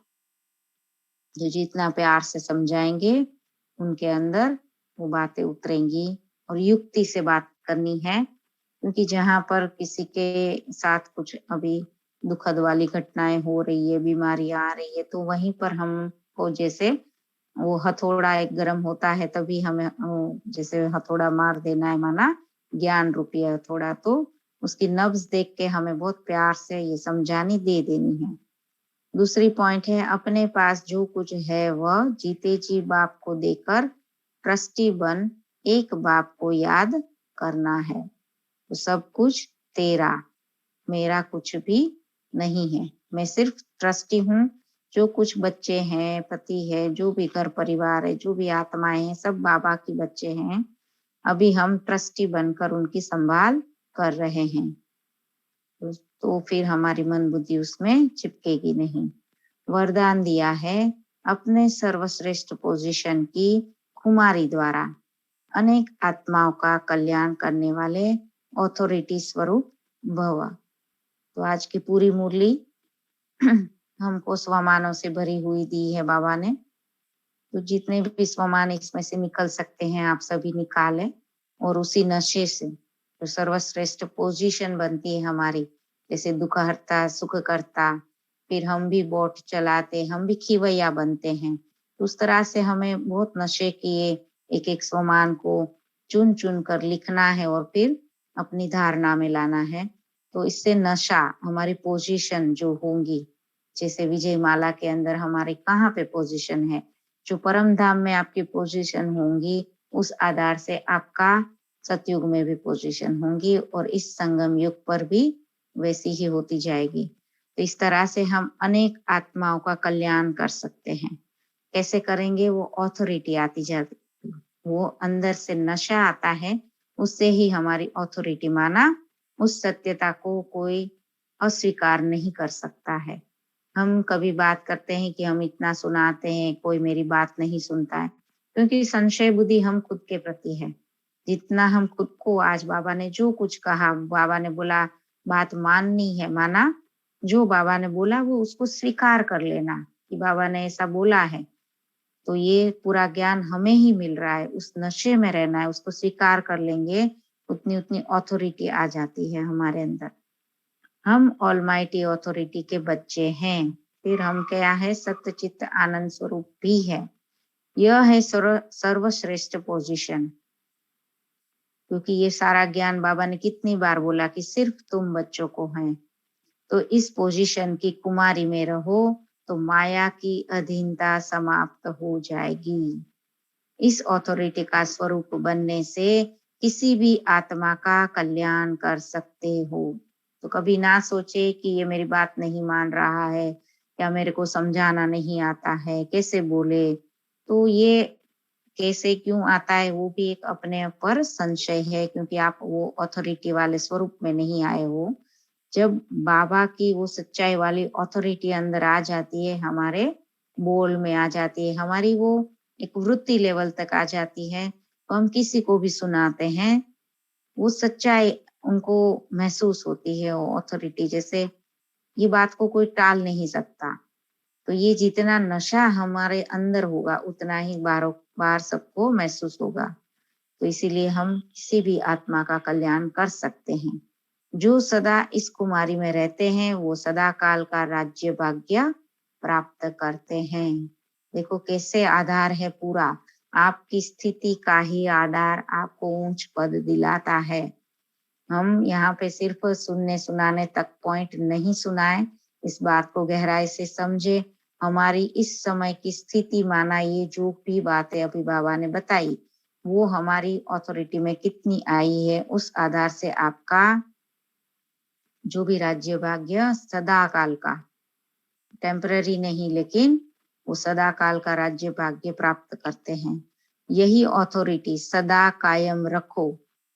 S1: जो जितना प्यार से समझाएंगे उनके अंदर वो बातें उतरेंगी। और युक्ति से बात करनी है, क्योंकि जहाँ पर किसी के साथ कुछ अभी दुखद वाली घटनाएं हो रही है, बीमारियां आ रही है, तो वहीं पर हमको जैसे वो हथौड़ा एक गर्म होता है तभी हमें जैसे हथौड़ा मार देना है, माना ज्ञान रूपी हथौड़ा, तो उसकी नब्ज देख के हमें बहुत प्यार से ये समझानी दे देनी है। दूसरी पॉइंट है, अपने पास जो कुछ है वह जीते जी बाप को देकर ट्रस्टी बन एक बाप को याद करना है। तो सब कुछ तेरा, मेरा कुछ भी नहीं है। मैं सिर्फ ट्रस्टी हूँ। जो कुछ बच्चे हैं, पति है, जो भी घर परिवार है, जो भी आत्माएं हैं, सब बाबा के बच्चे हैं। अभी हम ट्रस्टी बनकर उनकी संभाल कर रहे हैं, तो फिर हमारी मन बुद्धि उसमें चिपकेगी नहीं। वरदान दिया है, अपने सर्वश्रेष्ठ पोजीशन की कुमारी द्वारा अनेक आत्माओं का कल्याण करने वाले ऑथोरिटी स्वरूप भव। तो आज की पूरी मुरली हमको स्वमानों से भरी हुई दी है बाबा ने। तो जितने भी स्वमान इसमें से निकल सकते हैं आप सभी निकालें, और उसी नशे से जो सर्वश्रेष्ठ पोजीशन बनती है हमारी, जैसे दुखहर्ता सुख करता, फिर हम भी बोट चलाते, हम भी खिवैया बनते हैं। तो उस तरह से हमें बहुत नशे किए एक एक स्वमान को चुन चुन कर लिखना है और फिर अपनी धारणा में लाना है। तो इससे नशा हमारी पोजीशन जो होंगी, जैसे विजय माला के अंदर हमारे कहाँ पे पोजीशन है, जो परम धाम में आपकी पोजीशन होंगी उस आधार से आपका सतयुग में भी पोजीशन होंगी, और इस संगम युग पर भी वैसी ही होती जाएगी। तो इस तरह से हम अनेक आत्माओं का कल्याण कर सकते हैं। कैसे करेंगे? वो ऑथोरिटी आती जाती, वो अंदर से नशा आता है, उससे ही हमारी ऑथोरिटी, माना उस सत्यता को कोई अस्वीकार नहीं कर सकता है। हम कभी बात करते हैं कि हम इतना सुनाते हैं, कोई मेरी बात नहीं सुनता है, क्योंकि संशय बुद्धि हम खुद के प्रति है। जितना हम खुद को, आज बाबा ने जो कुछ कहा, बाबा ने बोला बात माननी है, माना जो बाबा ने बोला वो उसको स्वीकार कर लेना कि बाबा ने ऐसा बोला है, तो ये पूरा ज्ञान हमें ही मिल रहा है। उस नशे में रहना है, उसको स्वीकार कर लेंगे, उतनी उतनी ऑथोरिटी आ जाती है हमारे अंदर। हम ऑलमाइटी ऑथोरिटी के बच्चे हैं। फिर हम क्या है? सत्य चित्त आनंद स्वरूप भी है। यह है सर्वश्रेष्ठ पोजीशन, क्योंकि ये सारा ज्ञान बाबा ने कितनी बार बोला कि सिर्फ तुम बच्चों को है। तो इस पोजीशन की कुमारी में रहो तो माया की अधीनता समाप्त हो जाएगी। इस ऑथोरिटी का स्वरूप बनने से किसी भी आत्मा का कल्याण कर सकते हो। तो कभी ना सोचे कि ये मेरी बात नहीं मान रहा है या मेरे को समझाना नहीं आता है, कैसे बोले। तो ये कैसे क्यों आता है वो भी एक अपने पर संशय है, क्योंकि आप वो अथॉरिटी वाले स्वरूप में नहीं आए हो। जब बाबा की वो सच्चाई वाली अथॉरिटी अंदर आ जाती है, हमारे बोल में आ जाती है, हमारी वो एक वृत्ति लेवल तक आ जाती है, तो हम किसी को भी सुनाते हैं, वो सच्चाई उनको महसूस होती है। वो अथॉरिटी जैसे ये बात को कोई टाल नहीं सकता। तो ये जितना नशा हमारे अंदर होगा उतना ही बार बार सबको महसूस होगा। तो इसीलिए हम किसी भी आत्मा का कल्याण कर सकते हैं। जो सदा इस कुमारी में रहते हैं वो सदा काल का राज्य भाग्य प्राप्त करते हैं। देखो कैसे आधार है पूरा, आपकी स्थिति का ही आधार आपको ऊंच पद दिलाता है। हम यहाँ पे सिर्फ सुनने सुनाने तक पॉइंट नहीं सुनाए, इस बात को गहराई से समझे। हमारी इस समय की स्थिति माना ये जो भी बातें अभी बाबा ने बताई वो हमारी अथॉरिटी में कितनी आई है, उस आधार से आपका जो भी राज्य भाग्य सदा काल का, टेम्पररी नहीं लेकिन वो सदा काल का राज्य भाग्य प्राप्त करते हैं। यही अथॉरिटी सदा कायम रखो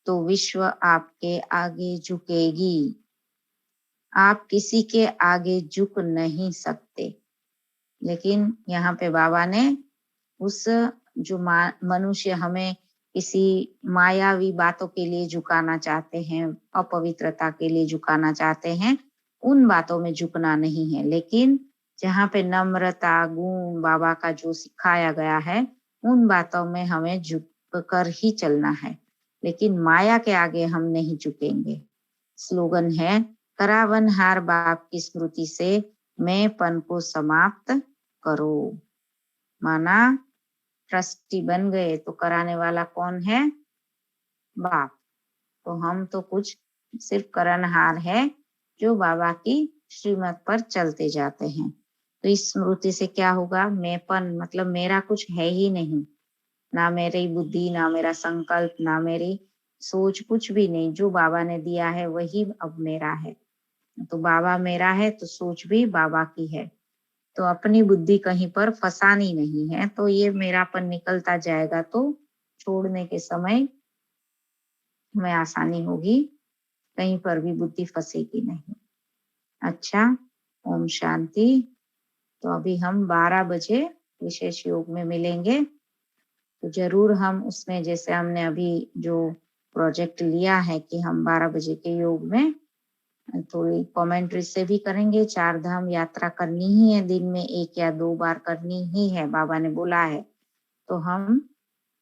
S1: तो विश्व आपके आगे झुकेगी। आप किसी के आगे झुक नहीं सकते। लेकिन यहाँ पे बाबा ने उस जो मनुष्य हमें किसी मायावी बातों के लिए झुकाना चाहते हैं, अपवित्रता के लिए झुकाना चाहते हैं, उन बातों में झुकना नहीं है। लेकिन जहाँ पे नम्रता गुण बाबा का जो सिखाया गया है उन बातों में हमें झुक कर ही चलना है, लेकिन माया के आगे हम नहीं झुकेंगे। स्लोगन है, करावनहार बाप की स्मृति से मैं पन को समाप्त करो। माना ट्रस्टी बन गए तो कराने वाला कौन है? बाप। तो हम तो कुछ सिर्फ करनहार है जो बाबा की श्रीमत पर चलते जाते हैं। तो इस स्मृति से क्या होगा? मैंपन मतलब मेरा कुछ है ही नहीं, ना मेरी बुद्धि, ना मेरा संकल्प, ना मेरी सोच, कुछ भी नहीं। जो बाबा ने दिया है वही अब मेरा है। तो बाबा मेरा है तो सोच भी बाबा की है। तो अपनी बुद्धि कहीं पर फंसानी नहीं है। तो ये मेरापन निकलता जाएगा तो छोड़ने के समय में आसानी होगी, कहीं पर भी बुद्धि फंसेगी नहीं। अच्छा, ओम शांति। तो अभी हम 12 बजे विशेष योग में मिलेंगे। तो जरूर हम उसमें, जैसे हमने अभी जो प्रोजेक्ट लिया है कि हम 12 बजे के योग में थोड़ी कमेंट्री से भी करेंगे। 4 धाम यात्रा करनी ही है, दिन में 1 या 2 बार करनी ही है, बाबा ने बोला है। तो हम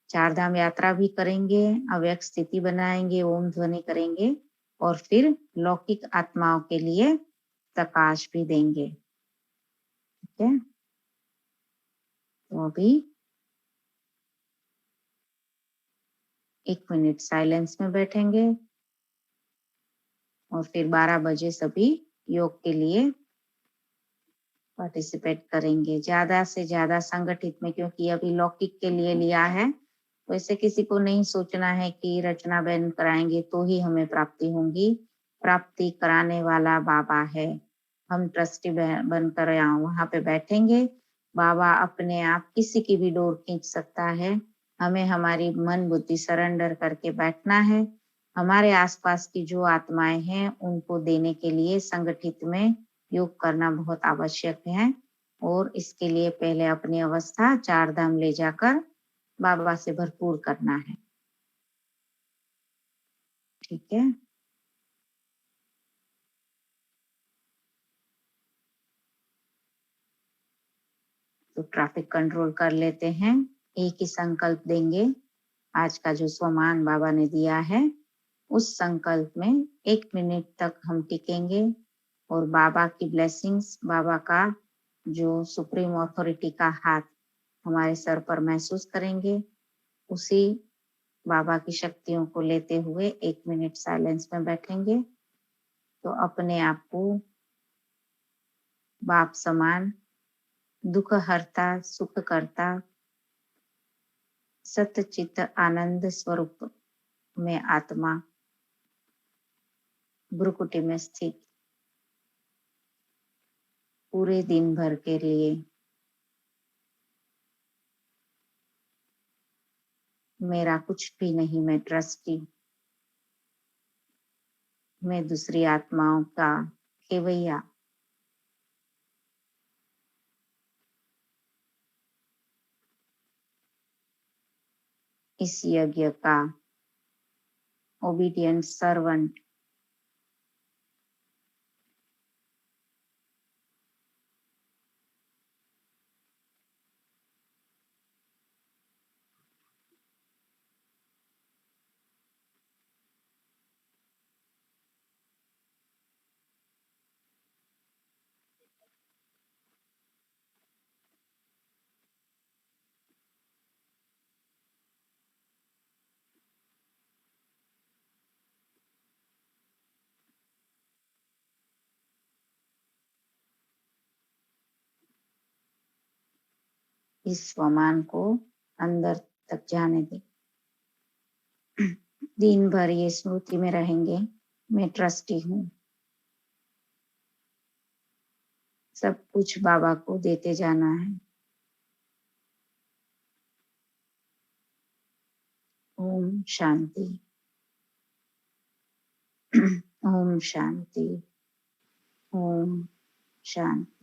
S1: 4 धाम यात्रा भी करेंगे, अव्यक्त स्थिति बनाएंगे, ओम ध्वनि करेंगे और फिर लौकिक आत्माओं के लिए प्रकाश भी देंगे। ठीक है, तो अभी 1 मिनट साइलेंस में बैठेंगे और फिर 12 बजे सभी योग के लिए पार्टिसिपेट करेंगे, ज्यादा से ज्यादा संगठित में, क्योंकि अभी लौकिक के लिए लिया है। वैसे किसी को नहीं सोचना है कि रचना बहन कराएंगे तो ही हमें प्राप्ति होगी। प्राप्ति कराने वाला बाबा है। हम ट्रस्टी बनकर वहां पे बैठेंगे। बाबा अपने आप किसी की भी डोर खींच सकता है। हमें हमारी मन बुद्धि सरेंडर करके बैठना है। हमारे आसपास की जो आत्माएं हैं उनको देने के लिए संगठित में योग करना बहुत आवश्यक है। और इसके लिए पहले अपनी अवस्था 4 धाम ले जाकर बाबा से भरपूर करना है। ठीक है, तो ट्रैफिक कंट्रोल कर लेते हैं। एक ही संकल्प देंगे। आज का जो स्वमान बाबा ने दिया है उस संकल्प में 1 मिनट तक हम टिकेंगे और बाबा की ब्लेसिंग्स, बाबा का जो सुप्रीम अथॉरिटी का हाथ हमारे सर पर महसूस करेंगे। उसी बाबा की शक्तियों को लेते हुए 1 मिनट साइलेंस में बैठेंगे। तो अपने आप को बाप समान, दुख हरता, सुख करता, सतचित आनंद स्वरूप में आत्मा भ्रुकुटी में स्थित पूरे दिन भर के लिए मेरा कुछ भी नहीं, मैं ट्रस्टी, मैं दूसरी आत्माओं का खेवैया, इस यज्ञ का ओबीडियंट सर्वेंट, इस स्वमान को अंदर तक जाने दे। दिन भर ये स्मृति में रहेंगे, मैं ट्रस्टी हूँ, सब कुछ बाबा को देते जाना है। ओम शांति। ओम शांति। ओम शांति।